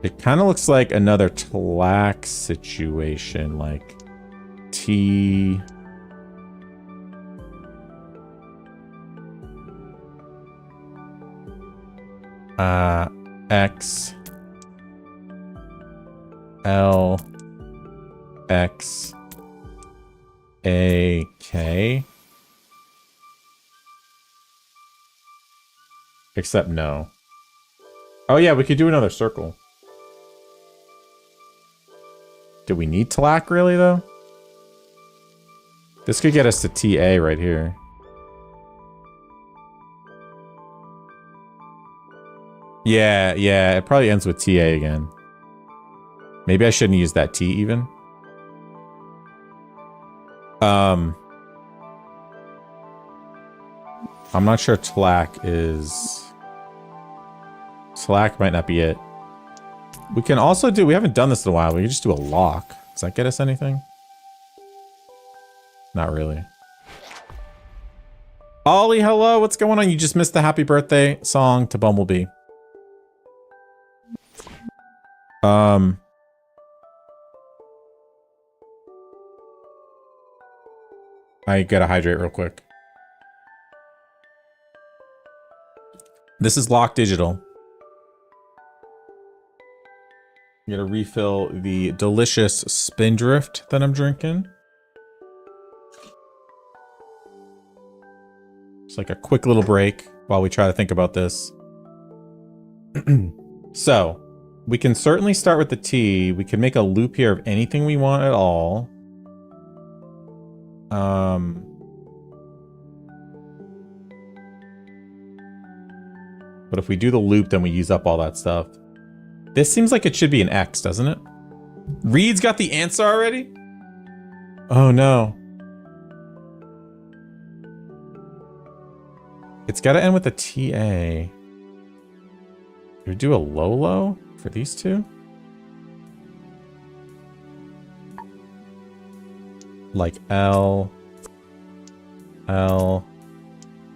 It kind of looks like another tlack situation, like T. X. L. X. A. K. Except no. Oh yeah, we could do another circle. Do we need tlack really though? This could get us to TA right here. Yeah, it probably ends with TA again. Maybe I shouldn't use that T even. I'm not sure tlack is... Tlack might not be it. We can also do... We haven't done this in a while. We can just do a lock. Does that get us anything? Not really. Ollie, hello. What's going on? You just missed the happy birthday song to Bumblebee. I gotta hydrate real quick. This is LOK Digital. I'm gonna refill the delicious Spindrift that I'm drinking. It's like a quick little break while we try to think about this. So, we can certainly start with the T. We can make a loop here of anything we want at all. But if we do the loop, then we use up all that stuff. This seems like it should be an X, doesn't it? Reed's got the answer already? Oh no. It's got to end with a TA. Do we do a low for these two? Like L,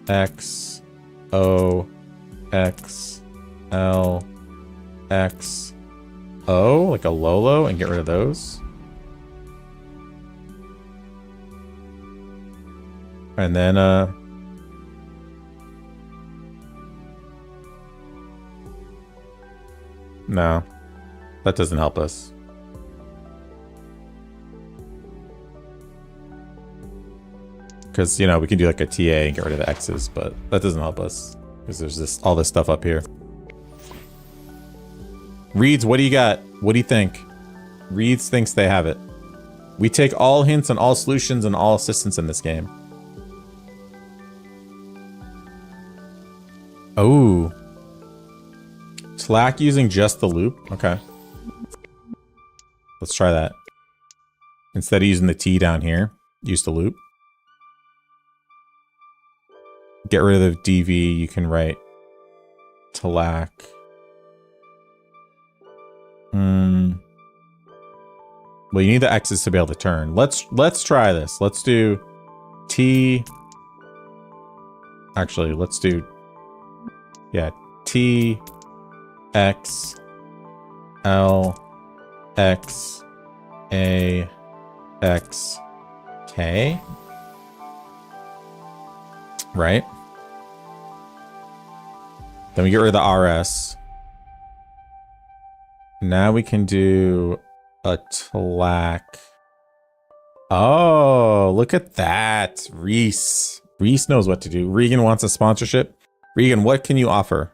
X, O, X, L, X, O, like a low, and get rid of those. And then, no, that doesn't help us. Because, you know, we can do like a TA and get rid of the X's, but that doesn't help us. Because there's all this stuff up here. Reeds, what do you got? What do you think? Reeds thinks they have it. We take all hints and all solutions and all assistance in this game. Oh. Slack using just the loop? Okay. Let's try that. Instead of using the T down here, use the loop. Get rid of the DV, you can write tlack. Well, you need the X's to be able to turn. Let's try this. Let's do T. Actually, let's do, yeah, T, X, L, X, A, X, K. Right? Then we get rid of the RS. Now we can do a tlack. Oh, look at that. Reese. Reese knows what to do. Regan wants a sponsorship. Regan, what can you offer?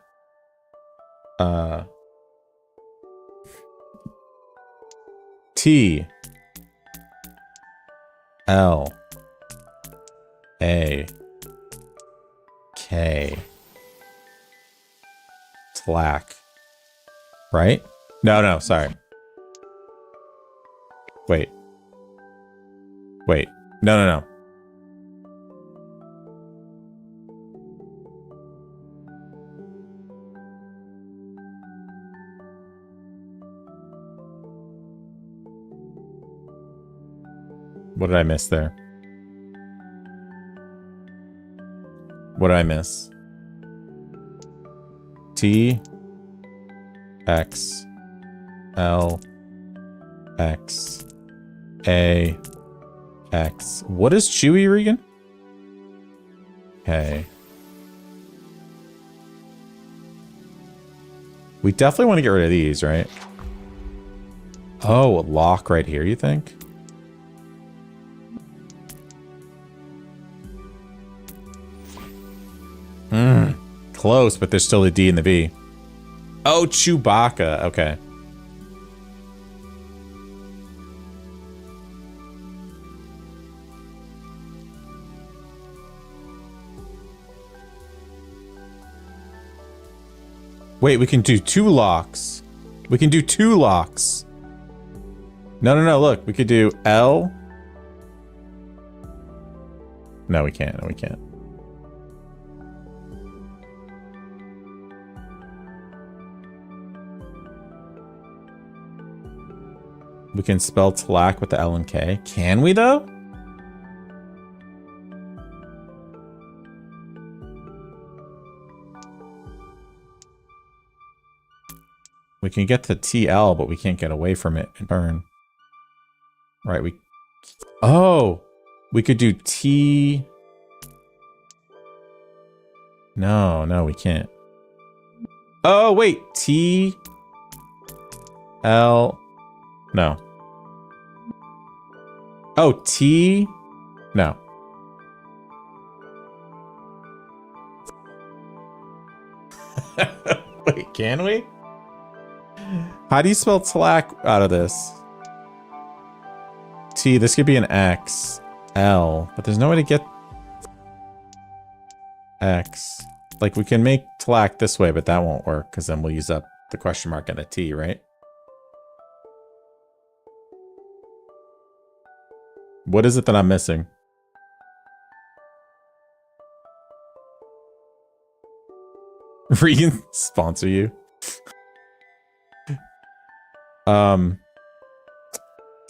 T L A K Tlack. Right? No, sorry. Wait. No. What did I miss there? What did I miss? T X L X A X. What is Chewy, Regan? Okay. We definitely want to get rid of these, right? Oh, a lock right here, you think? Close, but there's still a D and the B. Oh, Chewbacca. Okay. Wait, we can do 2 locks. We can do 2 locks. No, look. We could do L. No, we can't. No, we can't. We can spell Tlack with the L and K. Can we, though? We can get to TL, but we can't get away from it and turn. Right, we... Oh! We could do T... No, we can't. Oh, wait! T... L... No. Oh, T... No. Wait, can we? How do you spell Tlack out of this? T, this could be an X. L, but there's no way to get X. Like, we can make Tlack this way, but that won't work, because then we'll use up the question mark and the T, right? What is it that I'm missing? Regan sponsor you.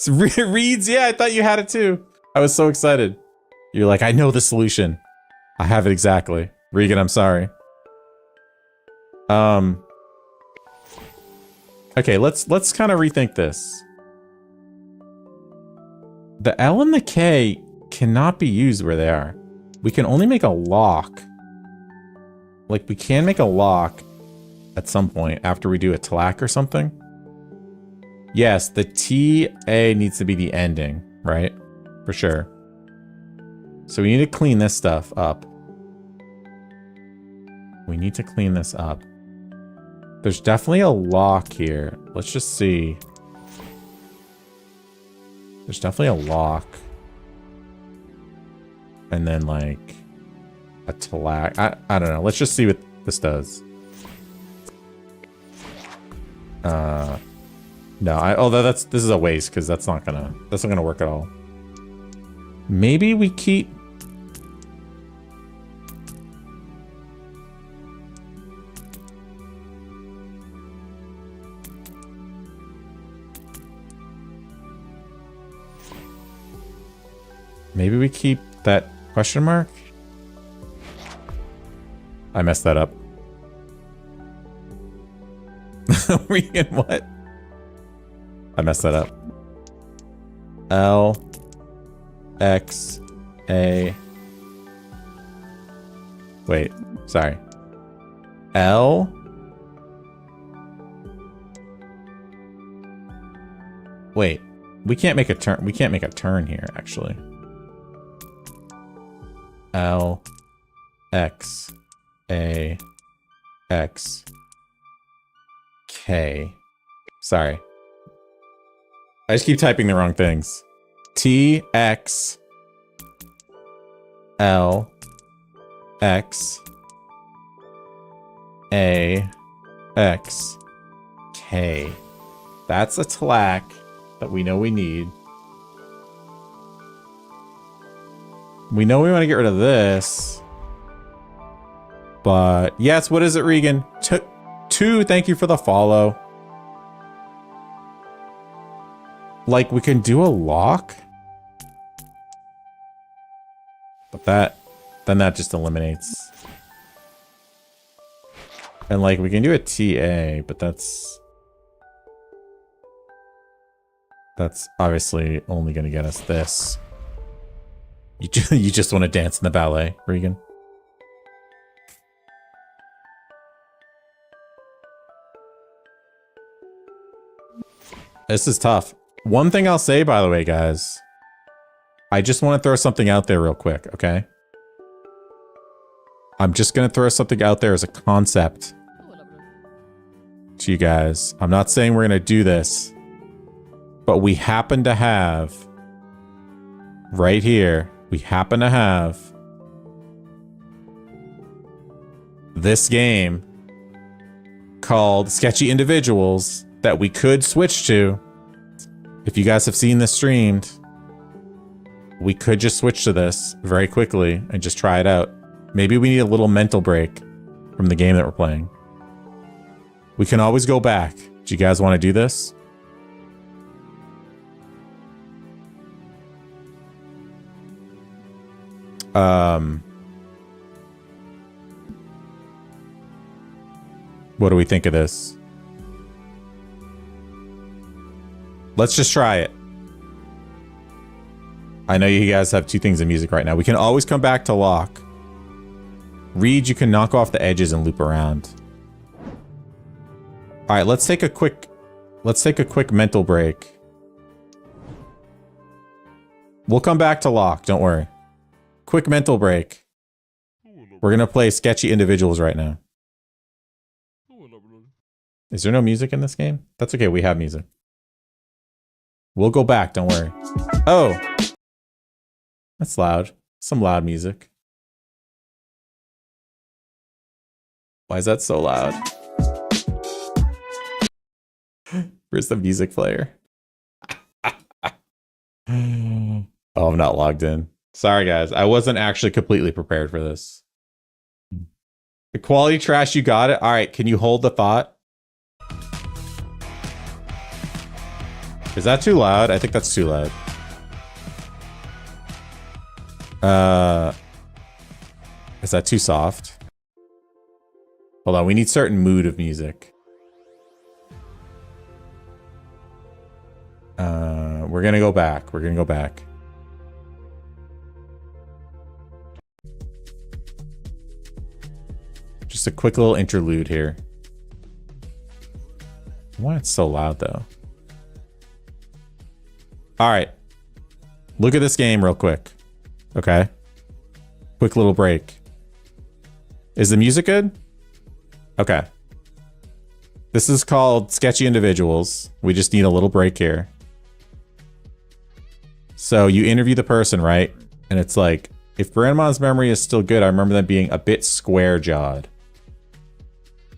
Reads, yeah, I thought you had it too. I was so excited. You're like, I know the solution. I have it exactly. Regan, I'm sorry. Okay, let's kind of rethink this. The L and the K cannot be used where they are. We can only make a lock. Like, we can make a lock at some point after we do a Tlack or something. Yes, the TA needs to be the ending, right? For sure. So we need to clean this stuff up. We need to clean this up. There's definitely a lock here. Let's just see. There's definitely a lock. And then like a Tlack. I don't know. Let's just see what this does. No, although this is a waste because that's not gonna work at all. Maybe we keep... Maybe we keep that question mark? I messed that up. Regan, what? I messed that up. L X A. Wait, sorry. L. Wait, we can't make a turn. We can't make a turn here, actually. L X A X K. Sorry. I just keep typing the wrong things. T X L X A X K. That's a tlack that we know we need. We know we want to get rid of this. But yes, what is it, Regan? Two, thank you for the follow. Like, we can do a lock? But then that just eliminates. And like, we can do a TA, but that's obviously only going to get us this. You just want to dance in the ballet, Regan? This is tough. One thing I'll say, by the way, guys, I just want to throw something out there real quick, okay? I'm just going to throw something out there as a concept to you guys. I'm not saying we're going to do this, but we happen to have right here, we happen to have this game called Sketchy Individuals that we could switch to. If you guys have seen this streamed, we could just switch to this very quickly and just try it out. Maybe we need a little mental break from the game that we're playing. We can always go back. Do you guys want to do this? What do we think of this? Let's just try it. I know you guys have two things in music right now. We can always come back to lock. Reed, you can knock off the edges and loop around. All right, let's take a quick mental break. We'll come back to lock, don't worry. Quick mental break. We're gonna play Sketchy Individuals right now. Is there no music in this game? That's okay, we have music. We'll go back, don't worry. Oh! That's loud. Some loud music. Why is that so loud? Where's the music player? Oh, I'm not logged in. Sorry, guys. I wasn't actually completely prepared for this. The quality trash, you got it? All right, can you hold the thought? Is that too loud? I think that's too loud. Is that too soft? Hold on, we need certain mood of music. We're gonna go back. We're gonna go back. Just a quick little interlude here. Why it's so loud though? All right. Look at this game real quick. Okay. Quick little break. Is the music good? Okay. This is called Sketchy Individuals. We just need a little break here. So you interview the person, right? And it's like, if Grandma's memory is still good, I remember them being a bit square-jawed.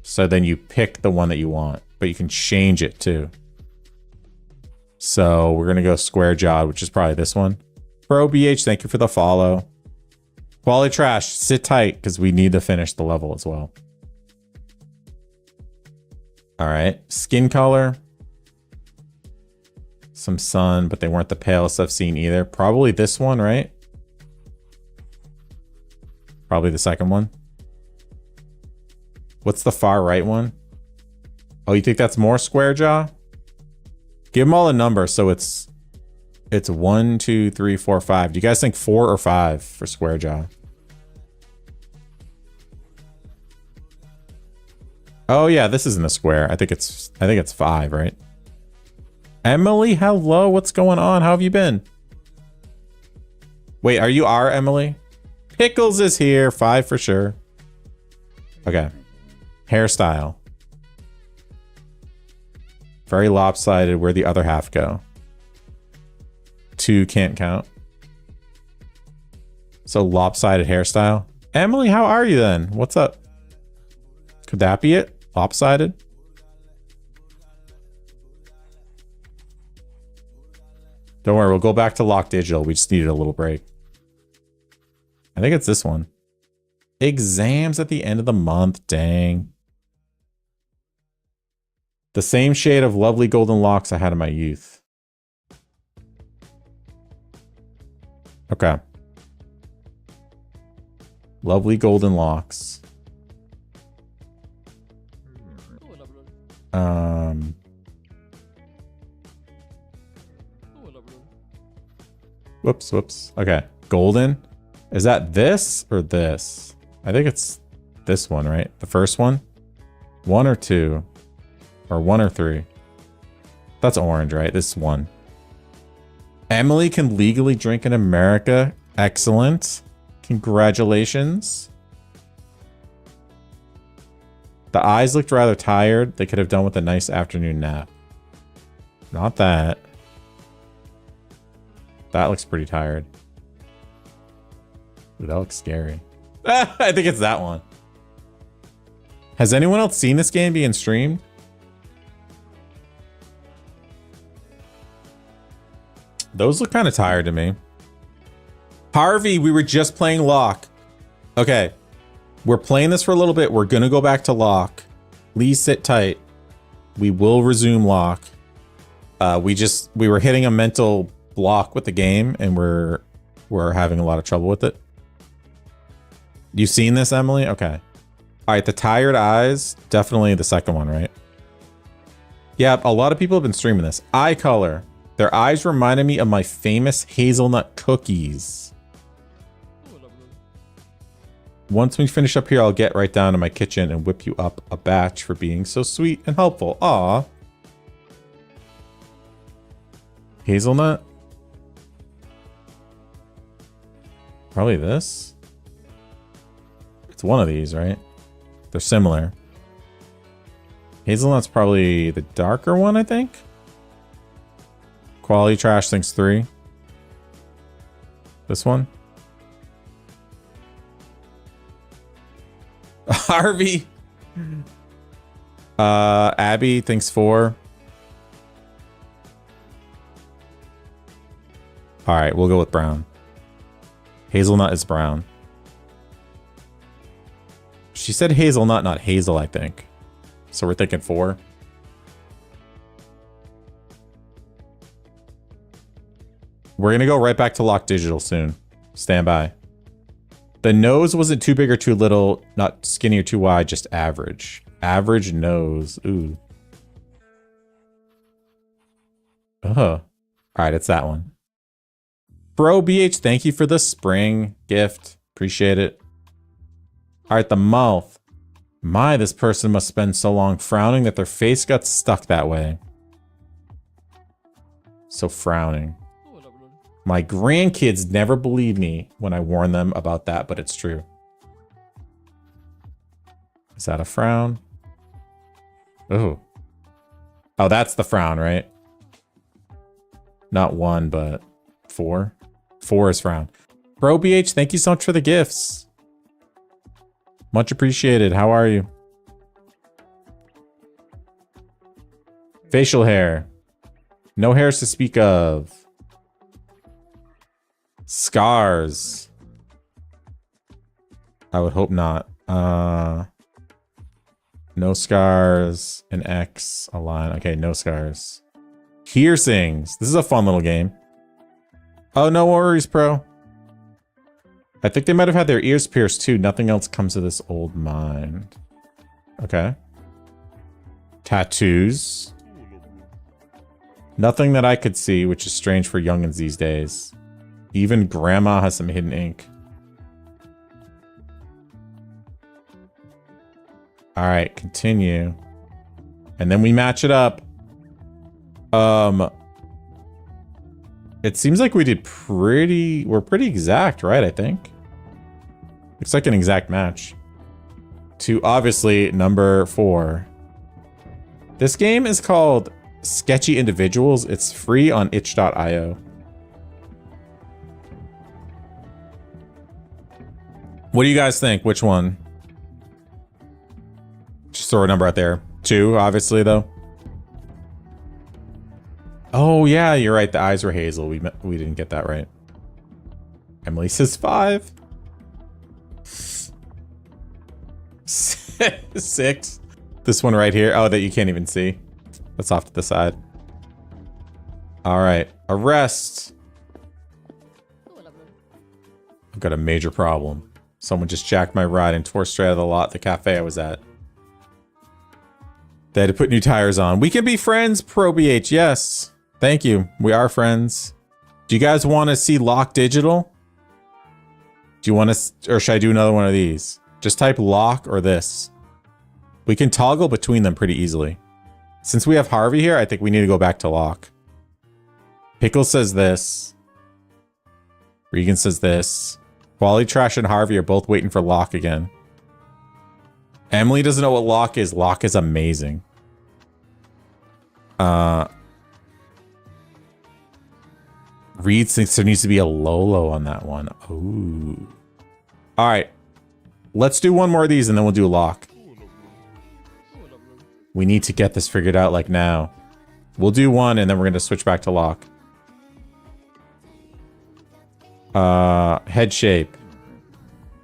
So then you pick the one that you want, but you can change it too. So we're going to go square-jawed, which is probably this one. Bro BH, thank you for the follow. Quality trash, sit tight because we need to finish the level as well. All right, skin color. Some sun, but they weren't the palest I've seen either. Probably this one, right? Probably the second one. What's the far right one? Oh, you think that's more square jaw? Give them all a number, so it's 1, 2, 3, 4, 5. Do you guys think 4 or 5 for square jaw? Oh yeah, this isn't a square. I think it's 5, right? Emily, hello. What's going on? How have you been? Wait, are you our Emily? Pickles is here. 5 for sure. Okay. Hairstyle. Very lopsided. Where'd the other half go? 2 can't count. So lopsided hairstyle. Emily, how are you then? What's up? Could that be it? Lopsided? Don't worry, we'll go back to LOK Digital. We just needed a little break. I think it's this one. Exams at the end of the month. Dang. The same shade of lovely golden locks I had in my youth. Okay. Lovely golden locks. Whoops. Okay. Golden. Is that this or this? I think it's this one, right? The first one? 1 or 2? Or 1 or 3? That's orange, right? This is 1. Emily can legally drink in America. Excellent. Congratulations. The eyes looked rather tired. They could have done with a nice afternoon nap. Not that. That looks pretty tired. Ooh, that looks scary. I think it's that one. Has anyone else seen this game being streamed? Those look kind of tired to me. Harvey, we were just playing LOK. Okay. We're playing this for a little bit. We're going to go back to LOK. Please sit tight. We will resume LOK. We were hitting a mental block with the game and we're having a lot of trouble with it. You seen this, Emily? Okay. All right, the tired eyes, definitely the second one, right? Yeah, a lot of people have been streaming this. Eye color. Their eyes reminded me of my famous hazelnut cookies. Once we finish up here, I'll get right down to my kitchen and whip you up a batch for being so sweet and helpful. Aw. Hazelnut? Probably this? It's one of these, right? They're similar. Hazelnut's probably the darker one, I think. Quality Trash thinks 3. This one? Harvey. Abby thinks 4. All right, we'll go with brown. Hazelnut is brown. She said hazelnut, not hazel, I think. So we're thinking 4. We're going to go right back to LOK Digital soon. Stand by. The nose wasn't too big or too little, not skinny or too wide, just average. Average nose. Ooh. All right, it's that one. Bro BH, thank you for the spring gift. Appreciate it. All right, the mouth. My, this person must spend so long frowning that their face got stuck that way. So frowning. My grandkids never believe me when I warn them about that, but it's true. Is that a frown? Oh. Oh, that's the frown, right? Not 1, but 4. 4 is frown. Bro BH, thank you so much for the gifts. Much appreciated. How are you? Facial hair. No hairs to speak of. Scars. I would hope not. No scars. An X. A line. Okay, no scars. Piercings. This is a fun little game. Oh, no worries, bro. I think they might have had their ears pierced too. Nothing else comes to this old mind. Okay. Tattoos. Nothing that I could see, which is strange for youngins these days. Even grandma has some hidden ink. All right, continue. And then we match it up. It seems like we did we're pretty exact, right? I think. Looks like an exact match. To obviously number 4. This game is called Sketchy Individuals. It's free on itch.io. What do you guys think? Which one? Just throw a number out there. 2, obviously, though. Oh, yeah, you're right. The eyes were hazel. We didn't get that right. Emily says 5. 6. This one right here. Oh, that you can't even see. That's off to the side. All right. Arrest. I've got a major problem. Someone just jacked my ride and tore straight out of the lot at the cafe I was at. They had to put new tires on. We can be friends, ProBH. Yes. Thank you. We are friends. Do you guys want to see LOK Digital? Do you want to, or should I do another one of these? Just type LOK or this. We can toggle between them pretty easily. Since we have Harvey here, I think we need to go back to LOK. Pickle says this. Regan says this. Quality Trash and Harvey are both waiting for LOK again. Emily doesn't know what LOK is. LOK is amazing. Reed thinks there needs to be a Lolo on that one. Ooh. All right. Let's do one more of these and then we'll do LOK. We need to get this figured out like now. We'll do one and then we're going to switch back to LOK. Head shape.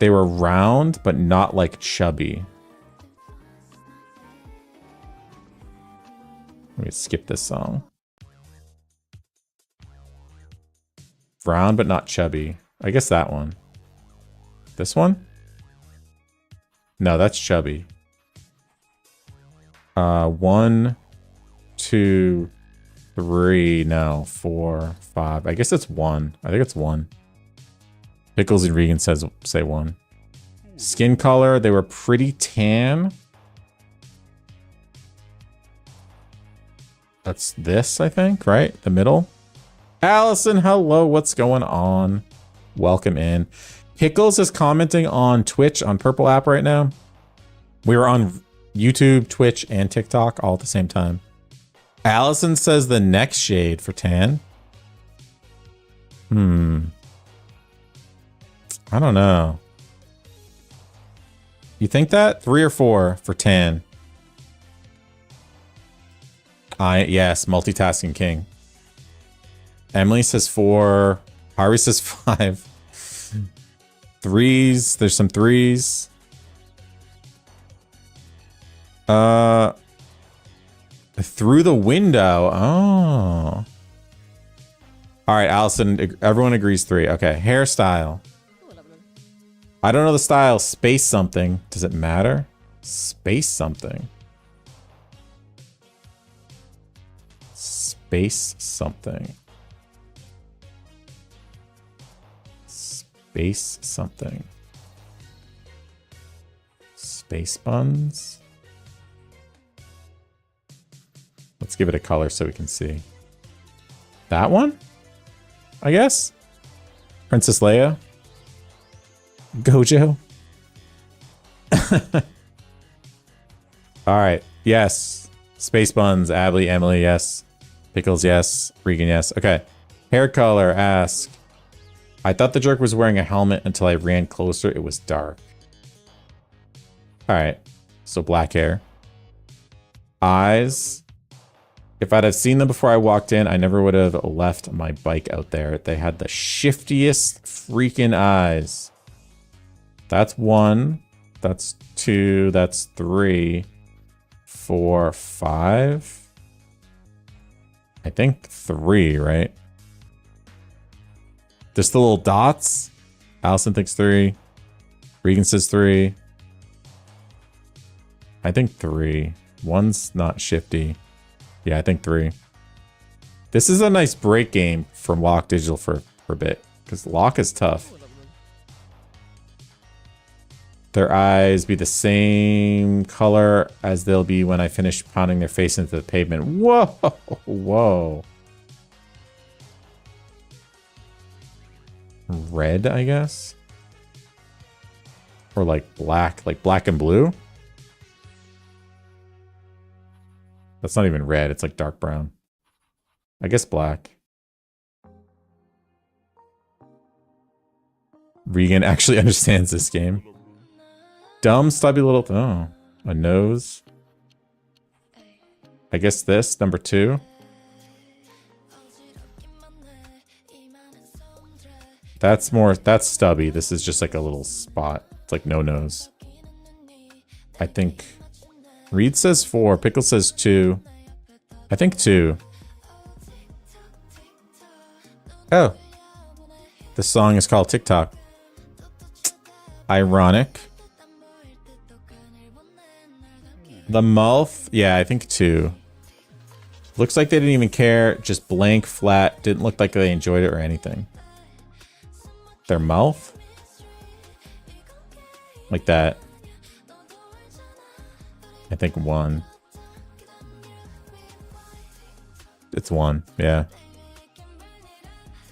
They were round, but not like chubby. Let me skip this song. Round, but not chubby. I guess that one. This one? No, that's chubby. 1, 2, 3. No, 4, 5. I guess it's 1. I think it's 1. Pickles and Regan say 1. Skin color, they were pretty tan. That's this, I think, right? The middle. Allison, hello. What's going on? Welcome in. Pickles is commenting on Twitch on Purple app right now. We were on YouTube, Twitch, and TikTok all at the same time. Allison says the next shade for tan. I don't know. You think that? 3 or 4 for tan. Yes, multitasking king. Emily says 4. Harvey says 5. 3s. There's some 3s. Through the window. Oh. All right, Allison. Everyone agrees 3. Okay, hairstyle. I don't know the style. Space something. Does it matter? Space something. Space something. Space something. Space buns. Let's give it a color so we can see. That one? I guess? Princess Leia? Gojo? Alright. Yes. Space buns. Abby, Emily, yes. Pickles, yes. Regan, yes. Okay. Hair color, ask. I thought the jerk was wearing a helmet until I ran closer. It was dark. Alright. So black hair. Eyes. If I'd have seen them before I walked in, I never would have left my bike out there. They had the shiftiest freaking eyes. That's 1. That's 2. That's 3. 4, 5. I think 3, right? Just the little dots. Allison thinks 3. Regan says 3. I think 3. 1's not shifty. Yeah, I think 3. This is a nice break game from LOK Digital for a bit. Because LOK is tough. Their eyes be the same color as they'll be when I finish pounding their face into the pavement. Whoa! Whoa. Red, I guess? Or like black and blue? That's not even red, it's like dark brown. I guess black. Regan actually understands this game. Dumb, stubby little... Oh, a nose. I guess this, number 2. That's stubby. This is just like a little spot. It's like no nose. I think... Reed says 4. Pickle says 2. I think 2. Oh. The song is called TikTok. Ironic. The mouth? Yeah, I think 2. Looks like they didn't even care. Just blank, flat. Didn't look like they enjoyed it or anything. Their mouth? Like that. I think 1. It's 1, yeah.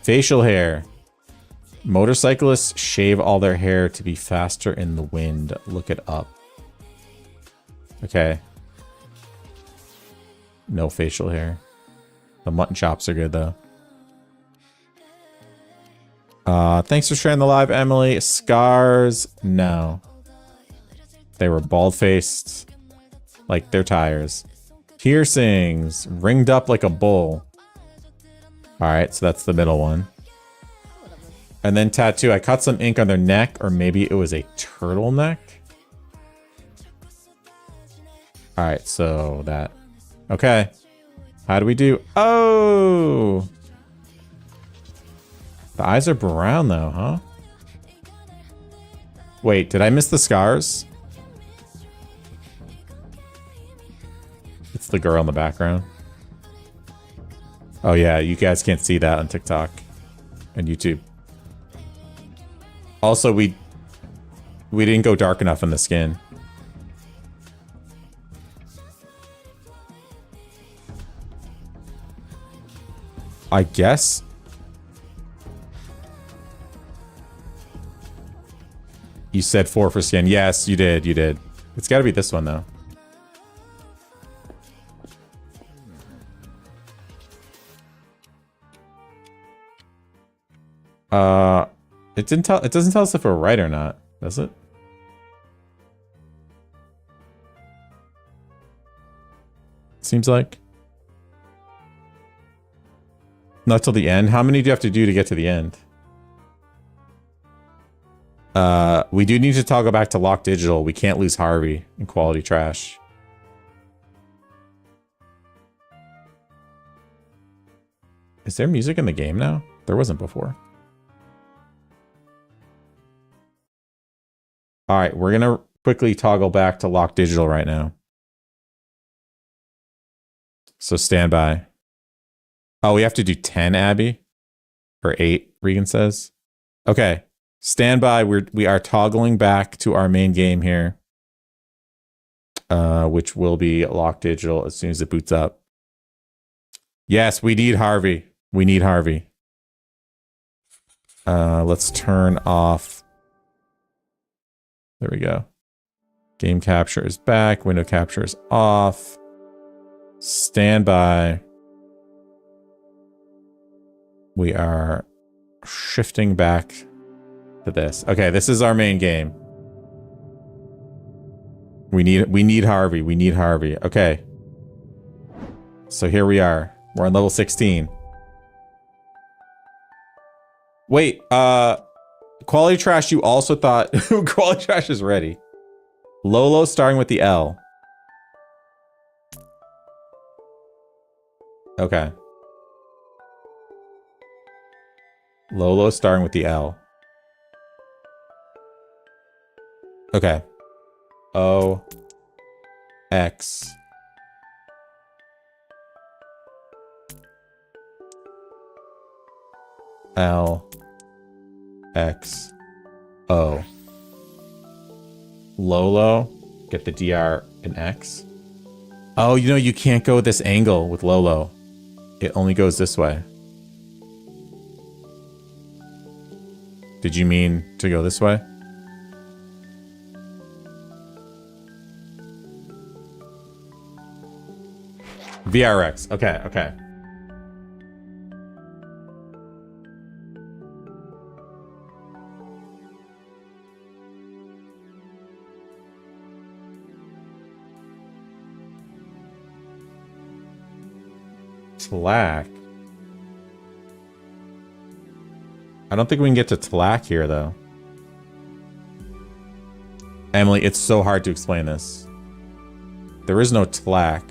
Facial hair. Motorcyclists shave all their hair to be faster in the wind. Look it up. Okay. No facial hair. The mutton chops are good though. Thanks for sharing the live, Emily. Scars? No. They were bald-faced. Like their tires. Piercings. Ringed up like a bull. Alright, so that's the middle one. And then tattoo. I caught some ink on their neck, or maybe it was a turtleneck. Alright, so that. Okay. How do we do? Oh! The eyes are brown though, huh? Wait, did I miss the scars? It's the girl in the background. Oh yeah, you guys can't see that on TikTok and YouTube. Also, we didn't go dark enough in the skin. I guess. You said 4 for skin. Yes, you did. You did. It's got to be this one though. It didn't tell. It doesn't tell us if we're right or not, does it? Seems like. Not till the end. How many do you have to do to get to the end? We do need to toggle back to LOK Digital. We can't lose Harvey in quality trash. Is there music in the game now? There wasn't before. All right, we're gonna quickly toggle back to LOK Digital right now. So stand by. Oh, we have to do 10, Abby? Or 8, Regan says. Okay, stand by. We are toggling back to our main game here. Which will be LOK Digital as soon as it boots up. Yes, we need Harvey. We need Harvey. Let's turn off. There we go. Game capture is back. Window capture is off. Stand by. We are shifting back to this. Okay, this is our main game. We need Harvey. We need Harvey. Okay. So here we are. We're on level 16. Wait, Quality Trash, you also thought... Quality Trash is ready. Lolo starting with the L. Okay. Lolo starting with the L. Okay. O. X. L. X. O. Lolo. Get the DR and X. Oh, you know, you can't go this angle with Lolo. It only goes this way. Did you mean to go this way? VRX. Okay, okay. Tlack. I don't think we can get to Tlack here, though. Emily, it's so hard to explain this. There is no Tlack.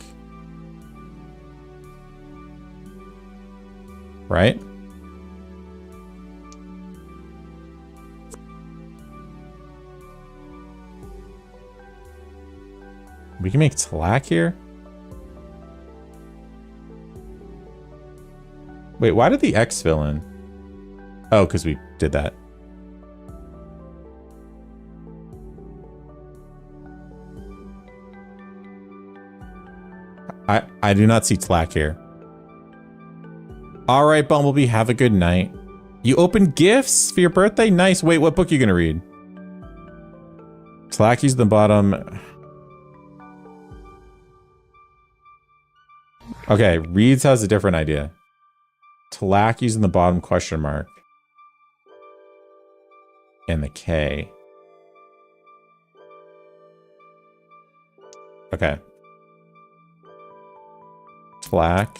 Right? We can make Tlack here? Wait, why did the X fill in? Oh, because we did that. I do not see Tlack here. All right, Bumblebee, have a good night. You opened gifts for your birthday? Nice. Wait, what book are you going to read? Tlacky's the bottom. Okay, Reeds has a different idea. Tlacky's in the bottom question mark. And the K. Okay. Tlack.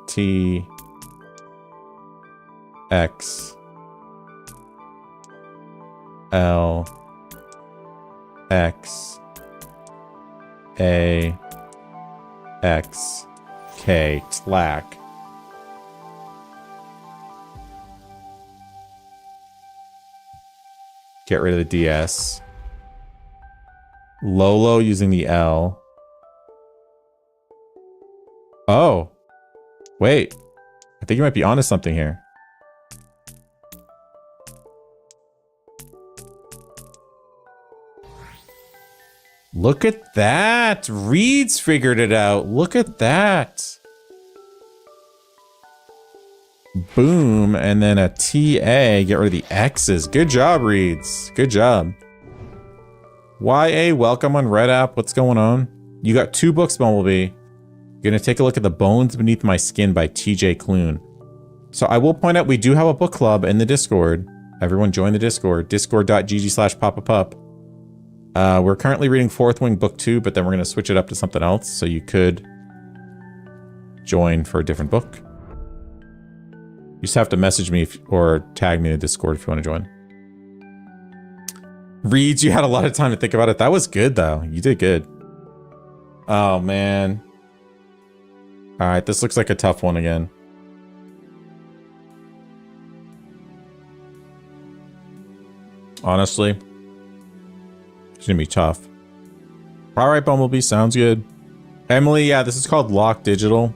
T. X. L. X. A. X. K. Tlack. Get rid of the DS. Lolo using the L. Oh. Wait. I think you might be onto something here. Look at that. Reed's figured it out. Look at that. Boom. And then a TA. Get rid of the X's. Good job, Reeds. Good job. YA, welcome on Red App. What's going on? You got 2 books, Bumblebee. You're going to take a look at The Bones Beneath My Skin by TJ Klune. So I will point out we do have a book club in the Discord. Everyone join the Discord. Discord.gg/PapaPupp. We're currently reading Fourth Wing Book 2, but then we're going to switch it up to something else. So you could join for a different book. You just have to message me or tag me in the Discord if you want to join. Reeds, you had a lot of time to think about it. That was good, though. You did good. Oh, man. All right, this looks like a tough one again. Honestly, it's going to be tough. All right, Bumblebee, sounds good. Emily, yeah, this is called LOK Digital.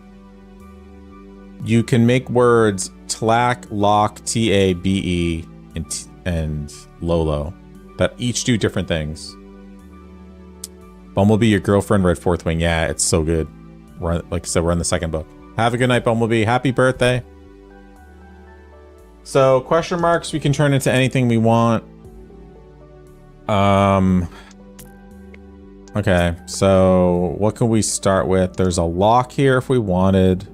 You can make words Tlack, LOK, T-A-B-E, and Lolo that each do different things. Bumblebee, your girlfriend read Fourth Wing. Yeah, it's so good. Like I said, we're in the second book. Have a good night, Bumblebee. Happy birthday. So, question marks, we can turn into anything we want. Okay, so what can we start with? There's a lock here if we wanted.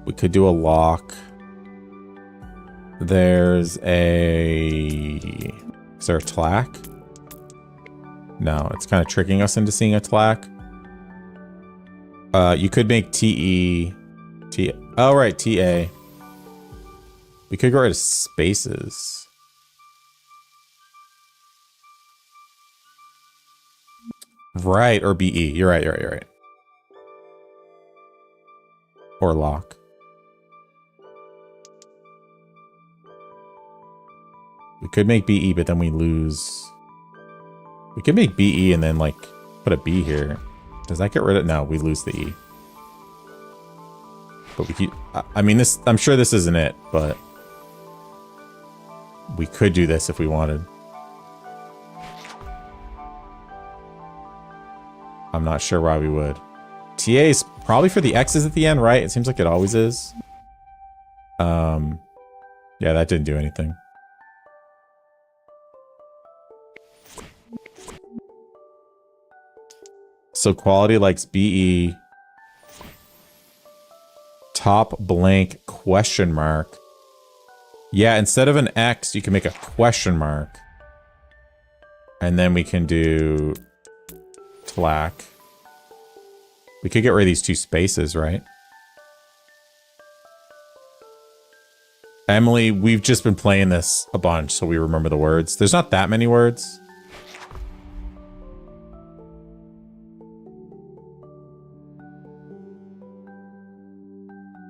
We could do a lock. There's a... Is there a Tlack? No, it's kind of tricking us into seeing a Tlack. You could make T-E... Oh, right, T-A. We could get rid of spaces. Right, or B-E. You're right, you're right. Or lock. We could make B-E, but then we lose... We could make B-E and then, like, put a B here. Does that get rid of... No, we lose the E. But we keep... I mean, this... I'm sure this isn't it, but... We could do this if we wanted. I'm not sure why we would. TA is probably for the X's at the end, right? It seems like it always is. Yeah, that didn't do anything. So quality likes BE. Top blank question mark. Yeah, instead of an X, you can make a question mark. And then we can do tlack. We could get rid of these two spaces, right? Emily, we've just been playing this a bunch, so we remember the words. There's not that many words.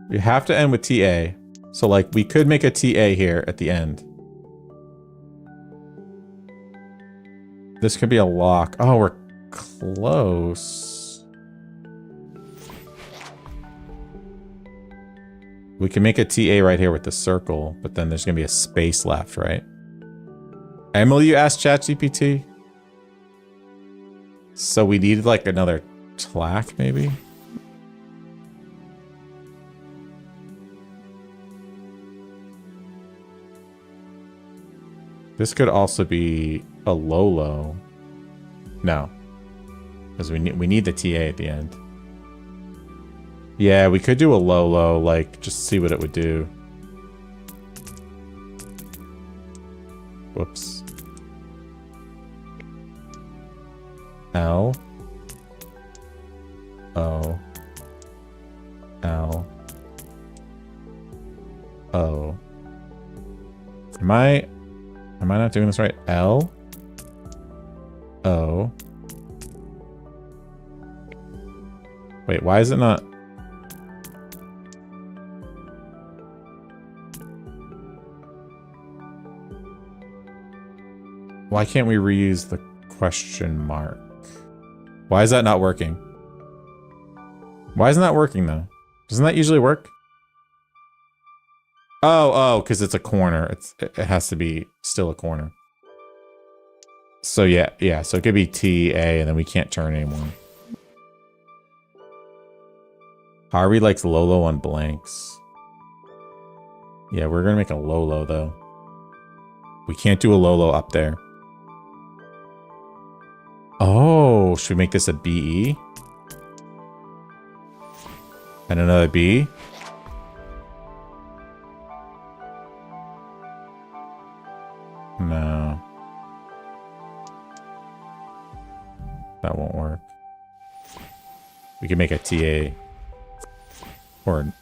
We have to end with TA. So, like, we could make a TA here at the end. This could be a lock. Oh, we're close. We can make a TA right here with the circle, but then there's going to be a space left, right? Emily, you asked ChatGPT? So we needed, like, another tlack, maybe? This could also be a low. No. Because we need the TA at the end. Yeah, we could do a low, like, just see what it would do. Whoops. L. O. L. O. Am I not doing this right? L. O. Wait, why is it not? Why can't we reuse the question mark? Why is that not working? Why isn't that working though? Doesn't that usually work? Oh, because it's a corner. It has to be still a corner. So yeah. So it could be TA and then we can't turn anymore. Harvey likes Lolo on blanks. Yeah, we're gonna make a Lolo though. We can't do a Lolo up there. Oh, should we make this a BE? And another B? No. That won't work. We can make a TA. Or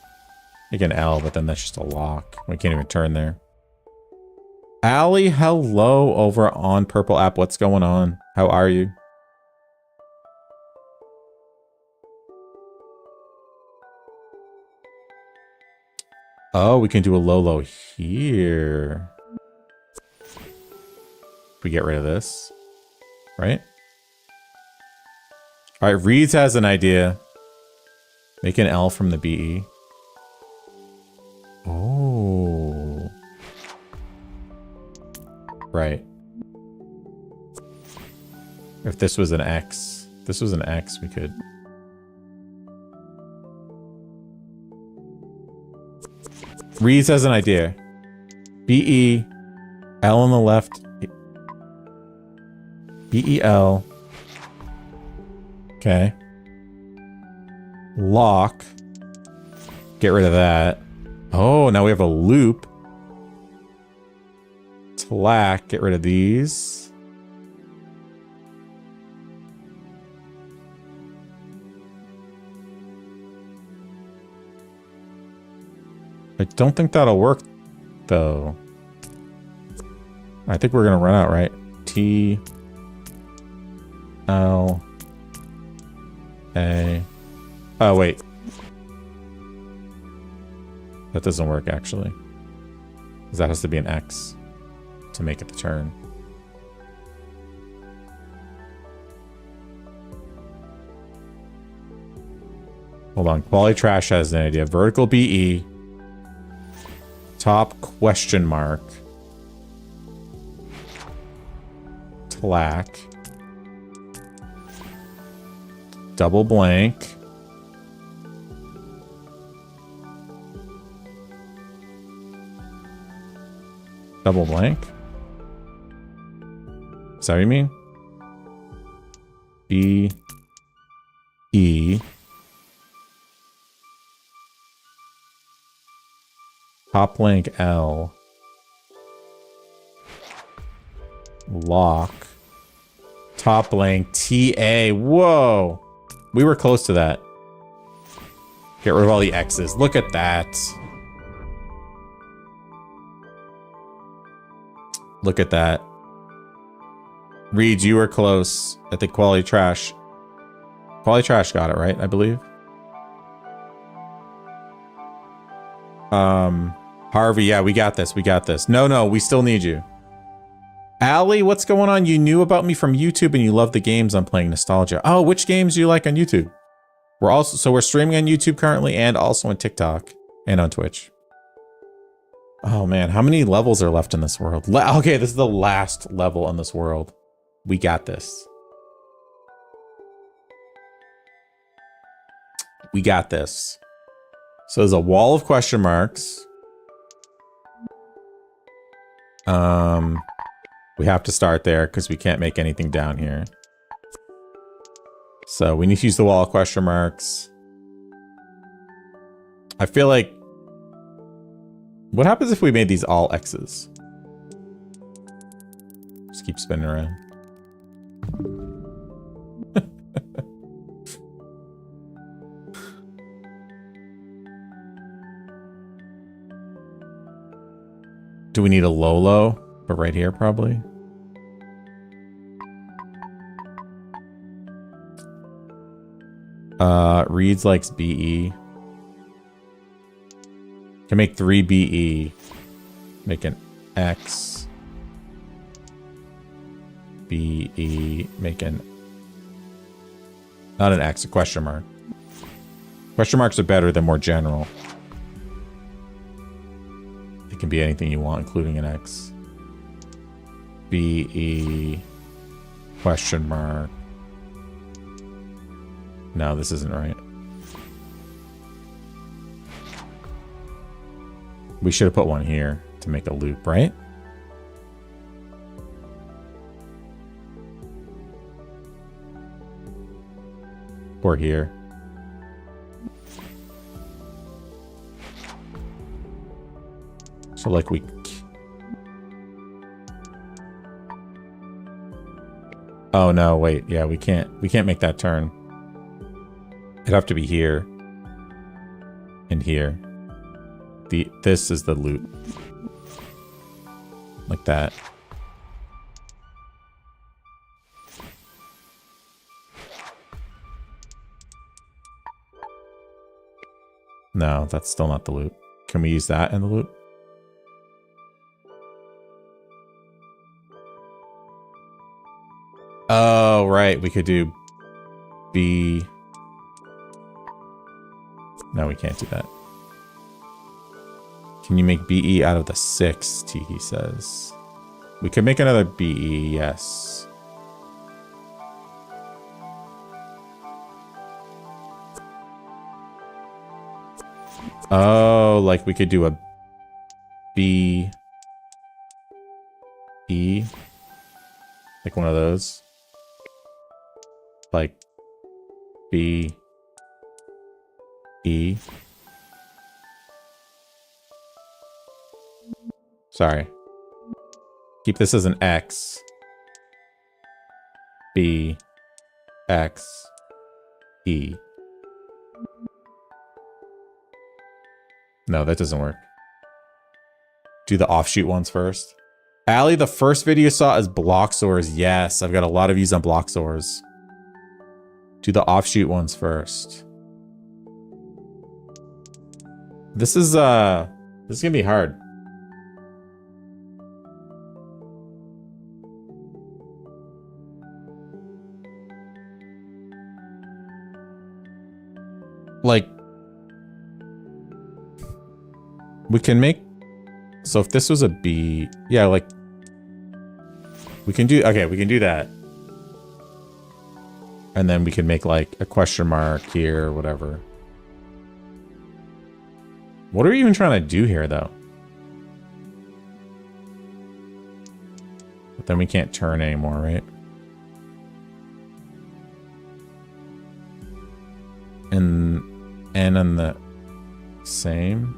make an L, but then that's just a lock. We can't even turn there. Allie, hello over on Purple App. What's going on? How are you? Oh, we can do a Lolo here. We get rid of this, right? All right, Reeds has an idea. Make an L from the BE. Oh. Right. If this was an X, we could. Reeds has an idea. BE, L on the left. BEL. Okay. Lock. Get rid of that. Oh, now we have a loop. Tlack. Get rid of these. I don't think that'll work, though. I think we're going to run out, right? T. L. A. Oh, wait. That doesn't work, actually. Because that has to be an X to make it the turn. Hold on. Quality Trash has an idea. Vertical BE. Top question mark. Tlack. Double blank. Double blank? Is that what you mean? B. E. Top link L. Lock. Top link TA. Whoa. We were close to that. Get rid of all the X's. Look at that. Look at that. Reed, you were close. I think Quality Trash. Quality Trash got it, right? I believe. Harvey, yeah, we got this. We got this. No, we still need you. Allie, what's going on? You knew about me from YouTube and you love the games I'm playing. Nostalgia. Oh, which games do you like on YouTube? We're streaming on YouTube currently and also on TikTok and on Twitch. Oh man, how many levels are left in this world? Okay, this is the last level in this world. We got this. We got this. So there's a wall of question marks. We have to start there because we can't make anything down here. So we need to use the wall of question marks. I feel like... What happens if we made these all X's? Just keep spinning around. Do we need a low? But right here, probably. Reeds likes BE. Can make 3 BE. Make an X. BE. Make an... Not an X, a question mark. Question marks are better than more general. It can be anything you want, including an X. BE. Question mark. No, this isn't right. We should have put one here to make a loop, right? Or here. So like we... Oh no, wait. Yeah, we can't make that turn. It'd have to be here. And here. This is the loop. Like that. No, that's still not the loop. Can we use that in the loop? Oh, right. We could do B. No, we can't do that. Can you make BE out of the 6? He says. We could make another BE, yes. Oh, like we could do a B E. Like one of those. Like B E. Sorry. Keep this as an X. B X E. No, that doesn't work. Do the offshoot ones first. Allie, the first video you saw is Bloxors. Yes, I've got a lot of views on Bloxors. Do the offshoot ones first. This is gonna be hard. Like, we can make, so if this was a B, yeah, like, we can do, okay, we can do that. And then we can make like a question mark here, or whatever. What are we even trying to do here, though? But then we can't turn anymore, right? and N on the same.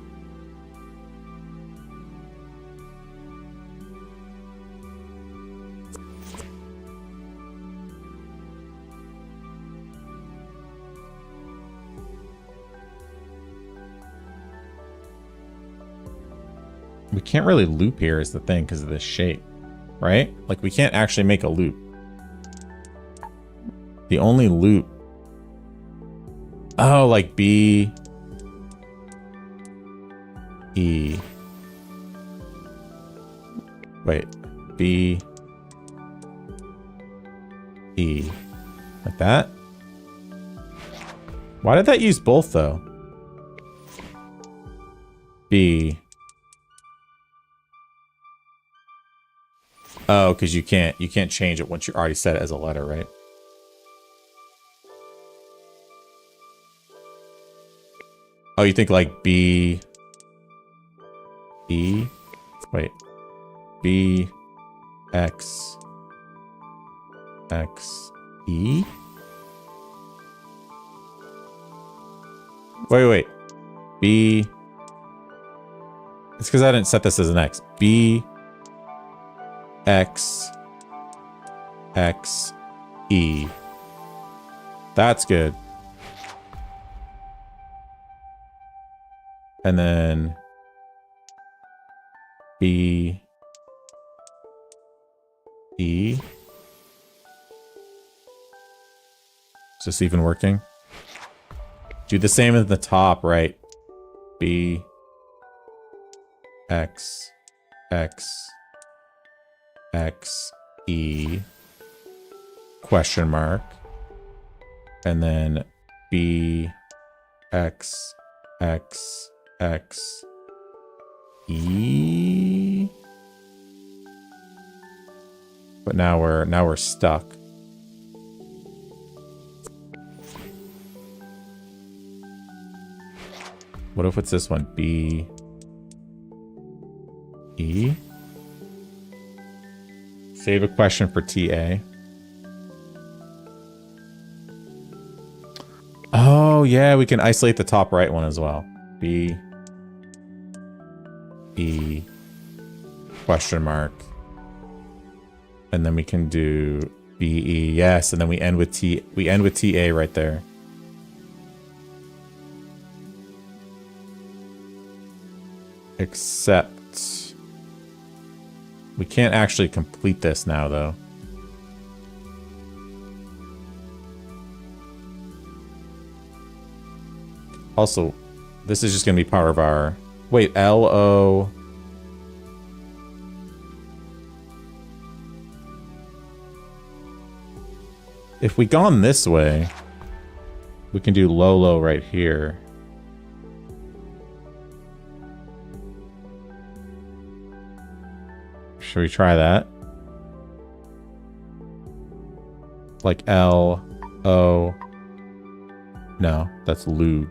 We can't really loop here is the thing because of this shape, right? Like we can't actually make a loop. The only loop. Oh, like B, E. Wait, B, E. Like that? Why did that use both though? B. Oh, because you can't change it once you already set it as a letter, right? Oh, you think like B, E? Wait. B, X, X, E? Wait. B. It's because I didn't set this as an X. B, X, X, E. That's good. And then B, E. Is this even working? Do the same at the top, right? B, X, X, X, E, question mark. And then B, X, X, X, E. But now we're stuck. What if it's this one? B, E. Save a question for TA. Oh yeah, we can isolate the top right one as well. B, E, question mark. And then we can do BE, yes, and then we end with TA right there. Except we can't actually complete this now though. Also, this is just gonna be part of our wait, LO. If we gone this way, we can do Lolo right here. Should we try that? Like L, O. No, that's Lou.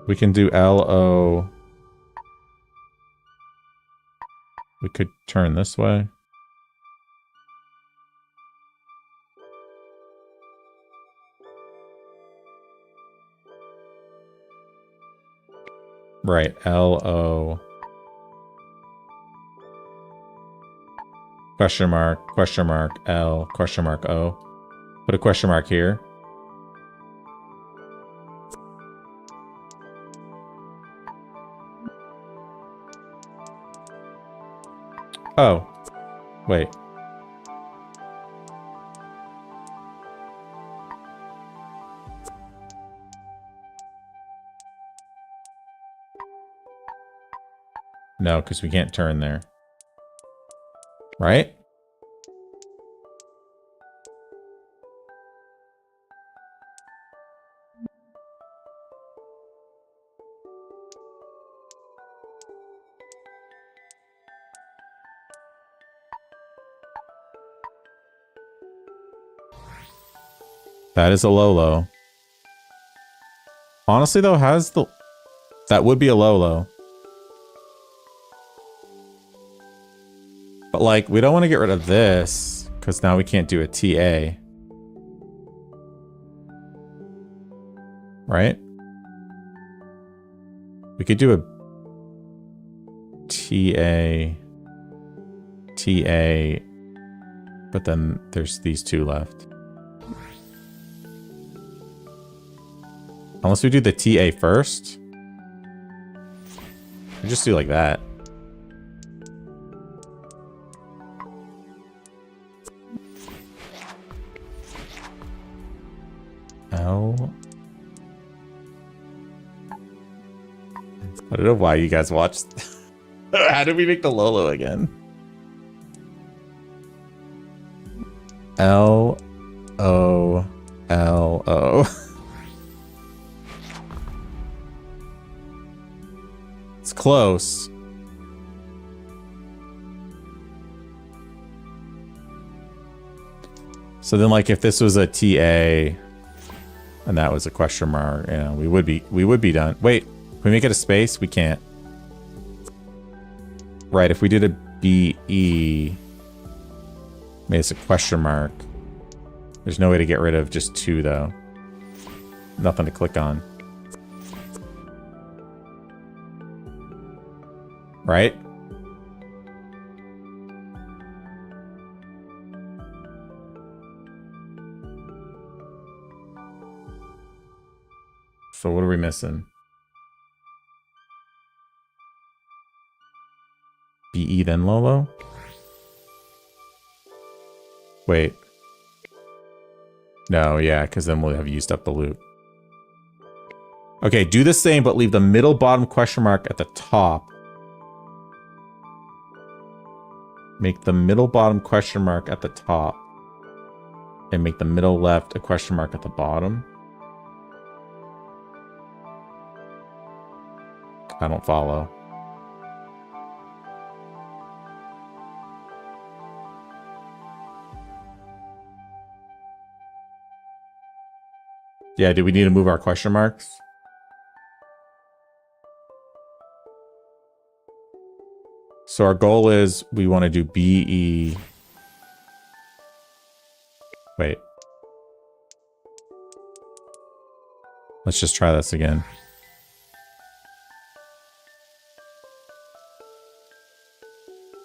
We can do L-O. We could turn this way. Right, L-O. Question mark, L, question mark, O. Put a question mark here. Oh, wait. No, because we can't turn there. Right? That is a low-low. Honestly, though, that would be a low-low. But like, we don't want to get rid of this because now we can't do a TA. Right? We could do a TA, but then there's these two left. Unless we do the TA first. We just do like that. L. I don't know why you guys watched. How did we make the Lolo again? L O L O. It's close. So then, like, if this was a TA and that was a question mark, you know, we would be done. Wait, can we make it a space? We can't. Right, if we did a BE, made this a question mark. There's no way to get rid of just two, though. Nothing to click on. Right? So what are we missing? BE then Lolo? Wait. No, yeah, because then we'll have used up the loop. Okay, do the same, but leave the middle bottom question mark at the top. Make the middle bottom question mark at the top. And make the middle left a question mark at the bottom. I don't follow. Yeah, do we need to move our question marks? So our goal is we want to do BE. Wait. Let's just try this again.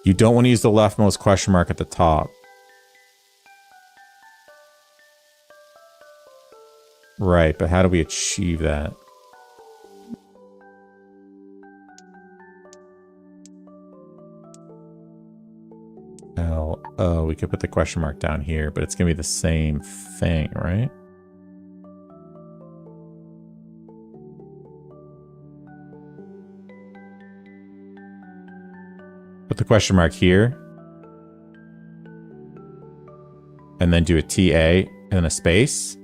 You don't want to use the leftmost question mark at the top. Right, but how do we achieve that? Oh, we could put the question mark down here, but it's going to be the same thing, right? Put the question mark here. And then do a TA and then a space.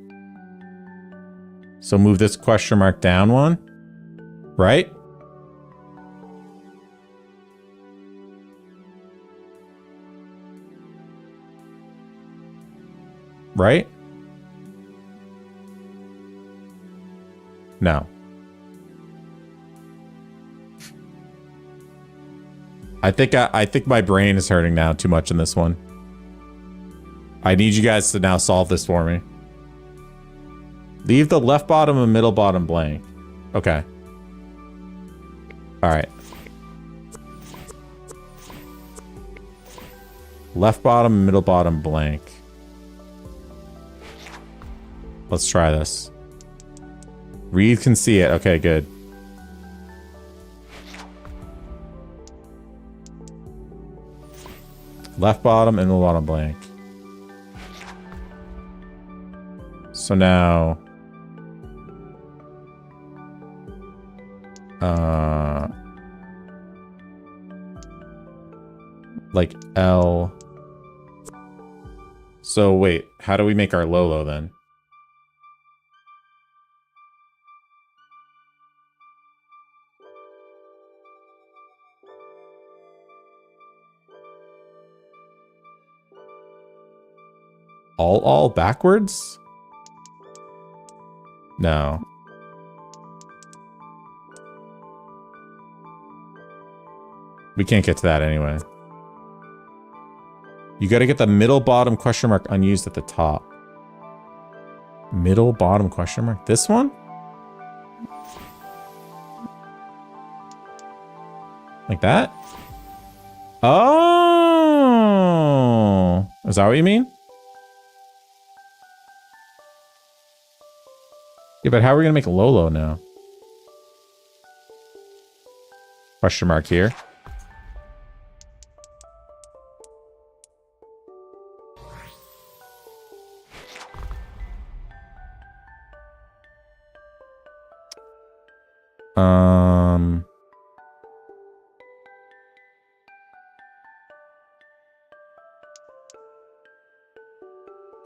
So move this question mark down one, right? Right? No. I think my brain is hurting now too much in this one. I need you guys to now solve this for me. Leave the left bottom and middle bottom blank. Okay. All right. Left bottom, middle bottom blank. Let's try this. Read can see it. Okay, good. Left bottom and middle bottom blank. So now... like L. So wait, how do we make our Lolo then? All backwards? No. We can't get to that anyway. You got to get the middle bottom question mark unused at the top. Middle bottom question mark. This one? Like that? Oh! Is that what you mean? Yeah, but how are we going to make Lolo now? Question mark here.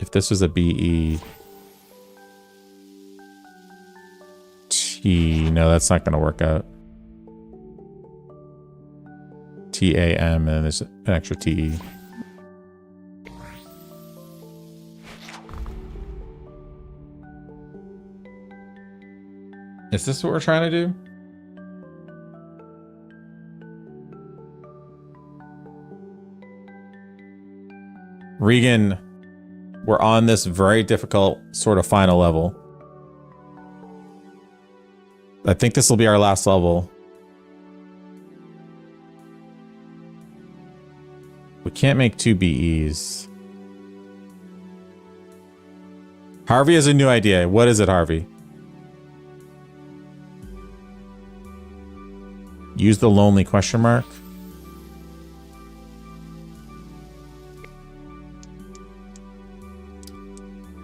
If this was a BE T, no, that's not going to work out. TAM, and there's an extra TE. Is this what we're trying to do? Regan, we're on this very difficult sort of final level. I think this will be our last level. We can't make 2 BEs. Harvey has a new idea. What is it, Harvey? Use the lonely question mark.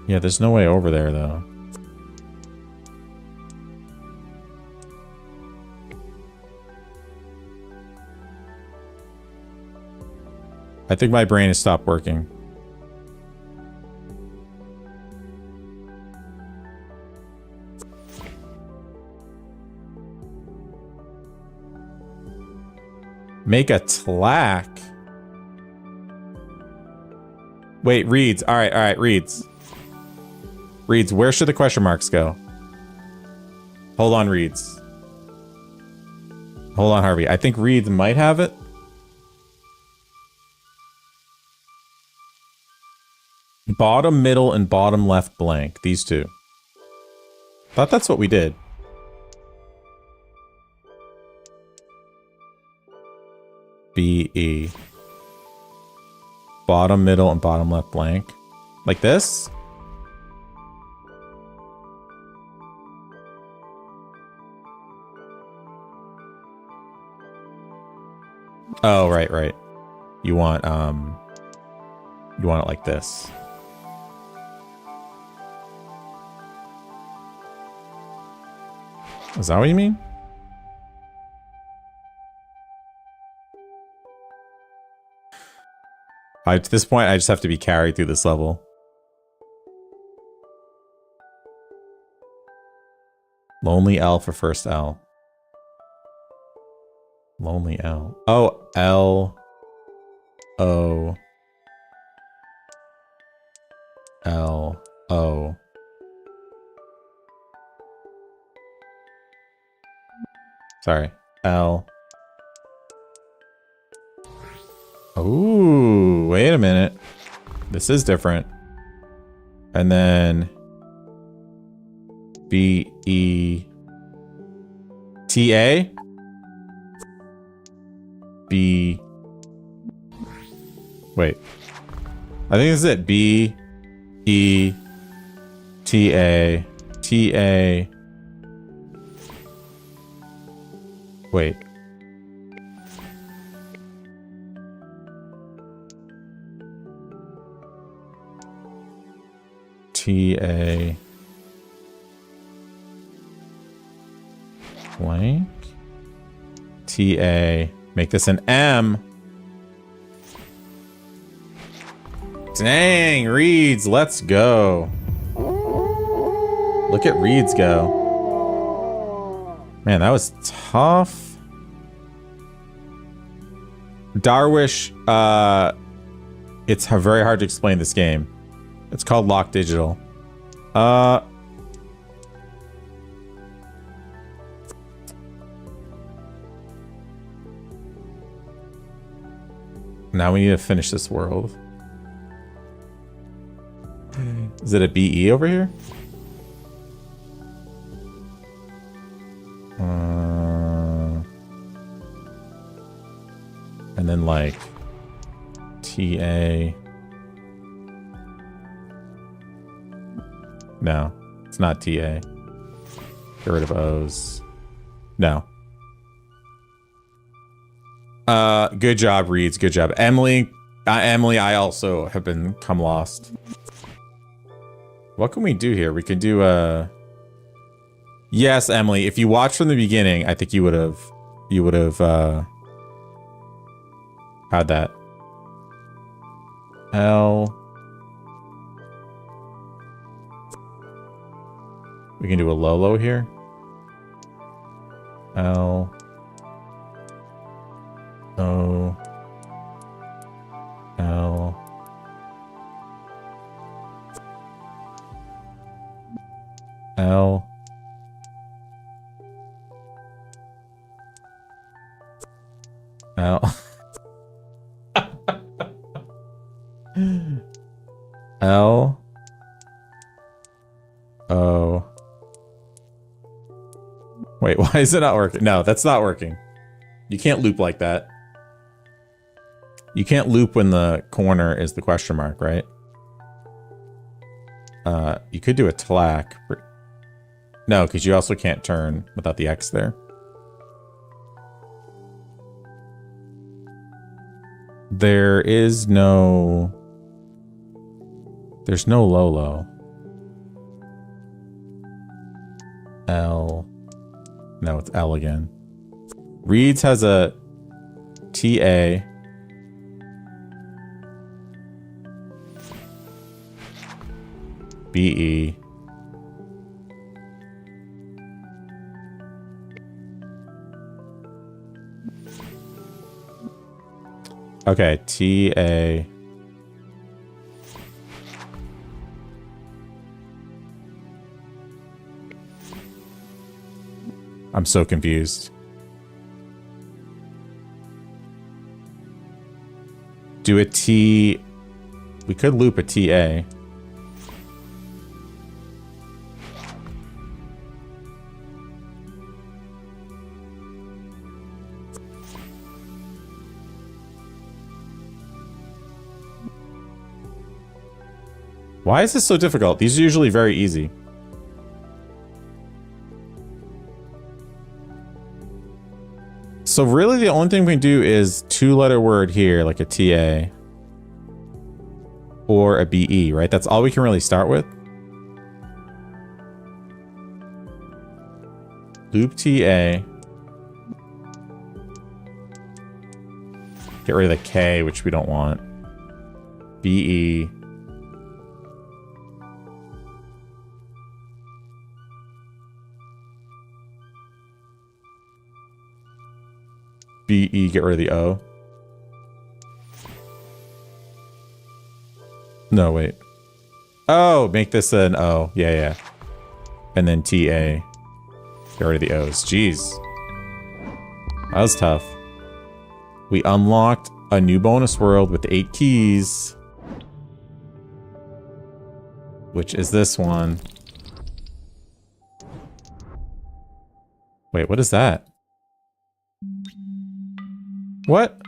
Yeah, there's no way over there, though. I think my brain has stopped working. Make a tlack. Wait, reads. All right, reads. Reads, where should the question marks go? Hold on, reads. Hold on, Harvey. I think reads might have it. Bottom, middle, and bottom left blank. These two. Thought that's what we did. BE. Bottom, middle, and bottom left blank. Like this? Oh, right. You want it like this. Is that what you mean? At this point, I just have to be carried through this level. Lonely L for first L. Lonely L. Oh, L. O. L. O. Sorry. L. Ooh, wait a minute. This is different. And then B E T A B. Wait. I think this is it. B E T A T A. Wait. T A blank. T A. Make this an M. Dang, reads. Let's go. Look at reads go. Man, that was tough. Darwish, it's very hard to explain this game. It's called LOK Digital. Now we need to finish this world. Is it a BE over here? And then like TA. No, it's not TA. Get rid of O's. No. Good job, Reeds. Good job. Emily, I also have come lost. What can we do here? We could do yes, Emily, if you watched from the beginning, I think you would have had that. L. We can do a Lolo here. L. O. L. L. L. L. O. Wait, why is it not working? No, that's not working. You can't loop like that. You can't loop when the corner is the question mark, right? You could do a tlack. No, because you also can't turn without the X there. There's no Lolo. L. No, it's L again. Reeds has a TA. BE. Okay, TA. I'm so confused. Do a T. We could loop a TA. Why is this so difficult? These are usually very easy. So really the only thing we can do is 2-letter word here, like a TA. Or a BE, right? That's all we can really start with. Loop TA. Get rid of the K, which we don't want. BE. BE, get rid of the O. No, wait. Oh, make this an O. Yeah, yeah. And then TA. Get rid of the O's. Jeez. That was tough. We unlocked a new bonus world with 8 keys. Which is this one. Wait, what is that? What?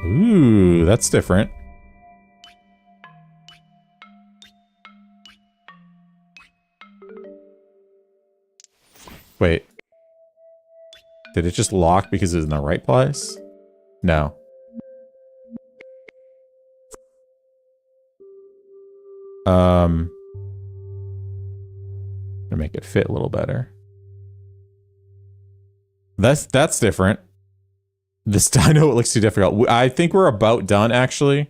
Ooh, that's different. Wait. Did it just lock because it's in the right place? No. To make it fit a little better. That's different. This, I know it looks too difficult. I think we're about done, actually.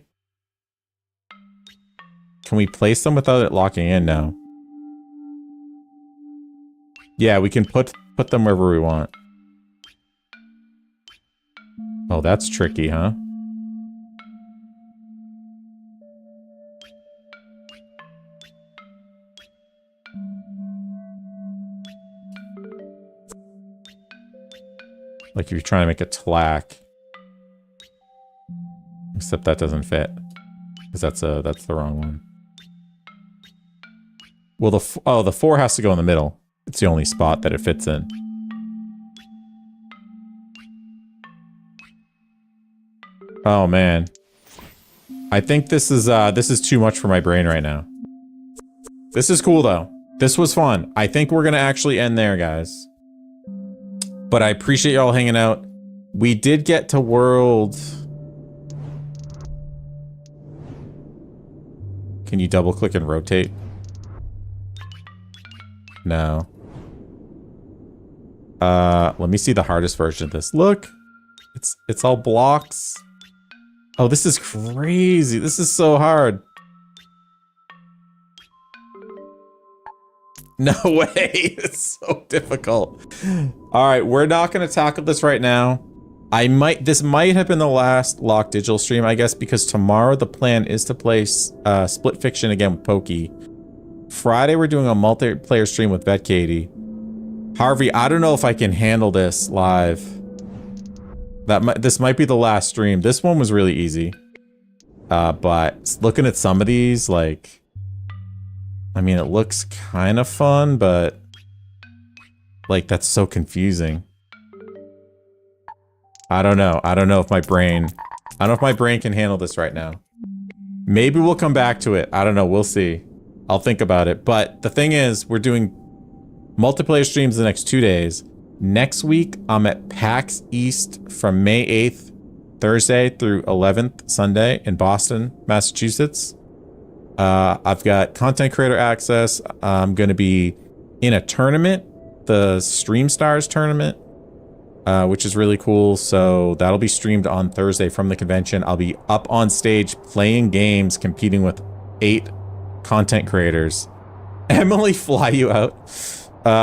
Can we place them without it locking in now? Yeah, we can put them wherever we want. Oh, that's tricky, huh? Like if you're trying to make a tlack. Except that doesn't fit. Because that's the wrong one. Well, the 4 has to go in the middle. It's the only spot that it fits in. Oh man. I think this is too much for my brain right now. This is cool though. This was fun. I think we're gonna actually end there, guys. But I appreciate y'all hanging out. We did get to world. Can you double click and rotate? No. Let me see the hardest version of this. Look, it's all blocks. Oh, this is crazy. This is so hard. No way. It's so difficult. All right, we're not going to tackle this right now. This might have been the last LOK Digital stream, I guess, because tomorrow the plan is to play Split Fiction again with Pokey. Friday, we're doing a multiplayer stream with Bet Katie. Harvey, I don't know if I can handle this live. This might be the last stream. This one was really easy. But looking at some of these, like, I mean, it looks kind of fun, but like, that's so confusing. I don't know. I don't know if my brain can handle this right now. Maybe we'll come back to it. I don't know. We'll see. I'll think about it. But the thing is, we're doing multiplayer streams the next 2 days. Next week, I'm at PAX East from May 8th, Thursday through 11th, Sunday in Boston, Massachusetts. I've got content creator access. I'm going to be in a tournament, the Stream Stars tournament, which is really cool. So that'll be streamed on Thursday from the convention. I'll be up on stage playing games, competing with 8 content creators. Emily, fly you out.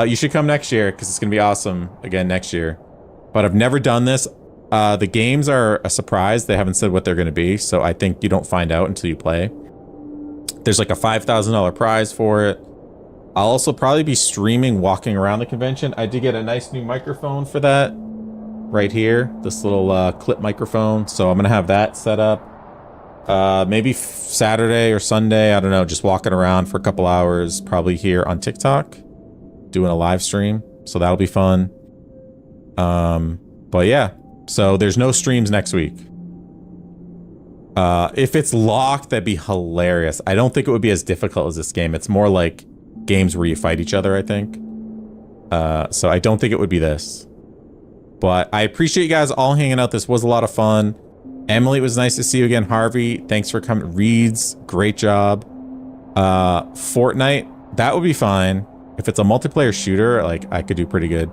You should come next year because it's going to be awesome again next year. But I've never done this. The games are a surprise. They haven't said what they're going to be. So I think you don't find out until you play. There's like a $5,000 prize for it. I'll also probably be streaming walking around the convention. I did get a nice new microphone for that right here. This little clip microphone. So I'm going to have that set up. Maybe Saturday or Sunday. I don't know. Just walking around for a couple hours. Probably here on TikTok. Doing a live stream. So that'll be fun. But yeah. So there's no streams next week. If it's locked, that'd be hilarious. I don't think it would be as difficult as this game. It's more like games where you fight each other, I think. So I don't think it would be this. But I appreciate you guys all hanging out. This was a lot of fun. Emily, it was nice to see you again. Harvey, thanks for coming. Reeds, great job. Fortnite, that would be fine. If it's a multiplayer shooter, like, I could do pretty good.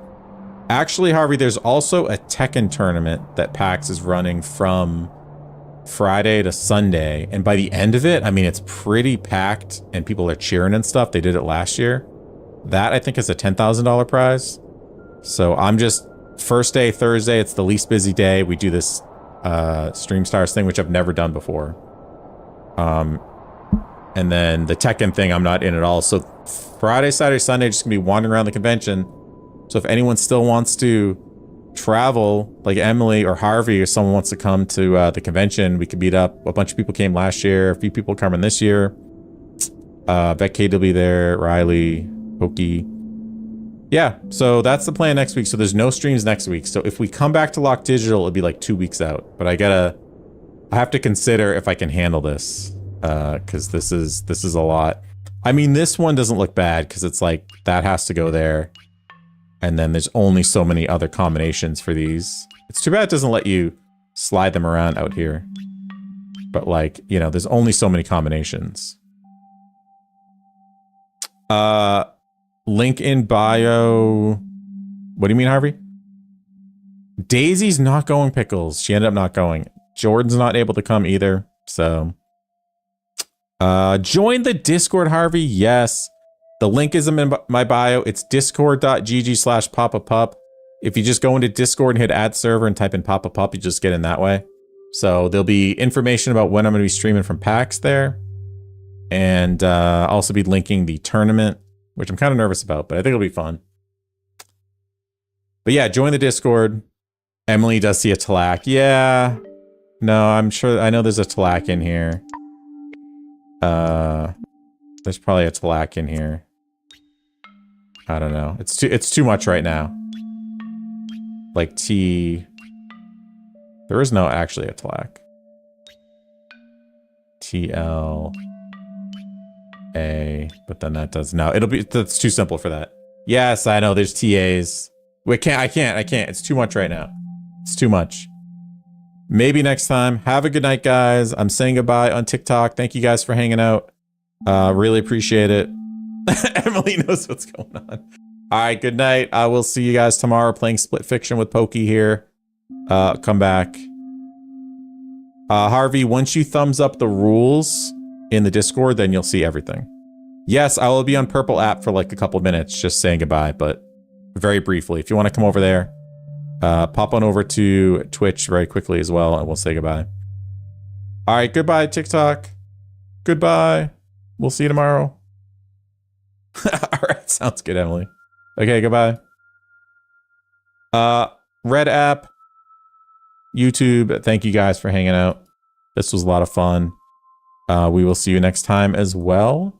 Actually, Harvey, there's also a Tekken tournament that PAX is running from Friday to Sunday. And by the end of it, I mean, it's pretty packed and people are cheering and stuff. They did it last year. That, I think, is a $10,000 prize. So I'm just, first day, Thursday, it's the least busy day. We do this Stream Stars thing, which I've never done before. And then the Tekken thing, I'm not in at all. So Friday, Saturday, Sunday, just gonna be wandering around the convention. So if anyone still wants to travel, like Emily or Harvey, or someone wants to come to the convention, we could meet up. A bunch of people came last year. A few people coming this year. Becky will be there. Riley, Pokey. Yeah, so that's the plan next week. So there's no streams next week. So if we come back to LOK Digital, it'll be like 2 weeks out. But I have to consider if I can handle this. Because this is a lot. I mean, this one doesn't look bad because it's like that has to go there. And then there's only so many other combinations for these. It's too bad it doesn't let you slide them around out here. But like, you know, there's only so many combinations. Link in bio. What do you mean, Harvey? Daisy's not going, Pickles. She ended up not going. Jordan's not able to come either. So join the Discord, Harvey. Yes. The link is in my bio. It's discord.gg/PapaPupp. If you just go into Discord and hit add server and type in PapaPupp, you just get in that way. So there'll be information about when I'm going to be streaming from PAX there. And I'll also be linking the tournament, which I'm kind of nervous about, but I think it'll be fun. But yeah, join the Discord. Emily does see a Talak. Yeah. No, I'm sure. I know there's a Talak in here. There's probably a Talak in here. I don't know. It's too much right now. Like T. There is no actually a Talak. TL. A. But then that does no. That's too simple for that. Yes, I know. There's TAs. I can't. It's too much right now. It's too much. Maybe next time. Have a good night, guys. I'm saying goodbye on TikTok. Thank you guys for hanging out. Really appreciate it. Emily knows what's going on. All right, good night. I will see you guys tomorrow playing Split Fiction with Pokey here. Come back. Harvey, once you thumbs up the rules in the Discord, then you'll see everything. Yes, I will be on Purple app for like a couple minutes just saying goodbye, but very briefly. If you want to come over there, pop on over to Twitch very quickly as well, and we'll say goodbye. All right, goodbye, TikTok. Goodbye. We'll see you tomorrow. All right, sounds good, Emily. Okay, goodbye. Red app, YouTube, thank you guys for hanging out. This was a lot of fun. We will see you next time as well.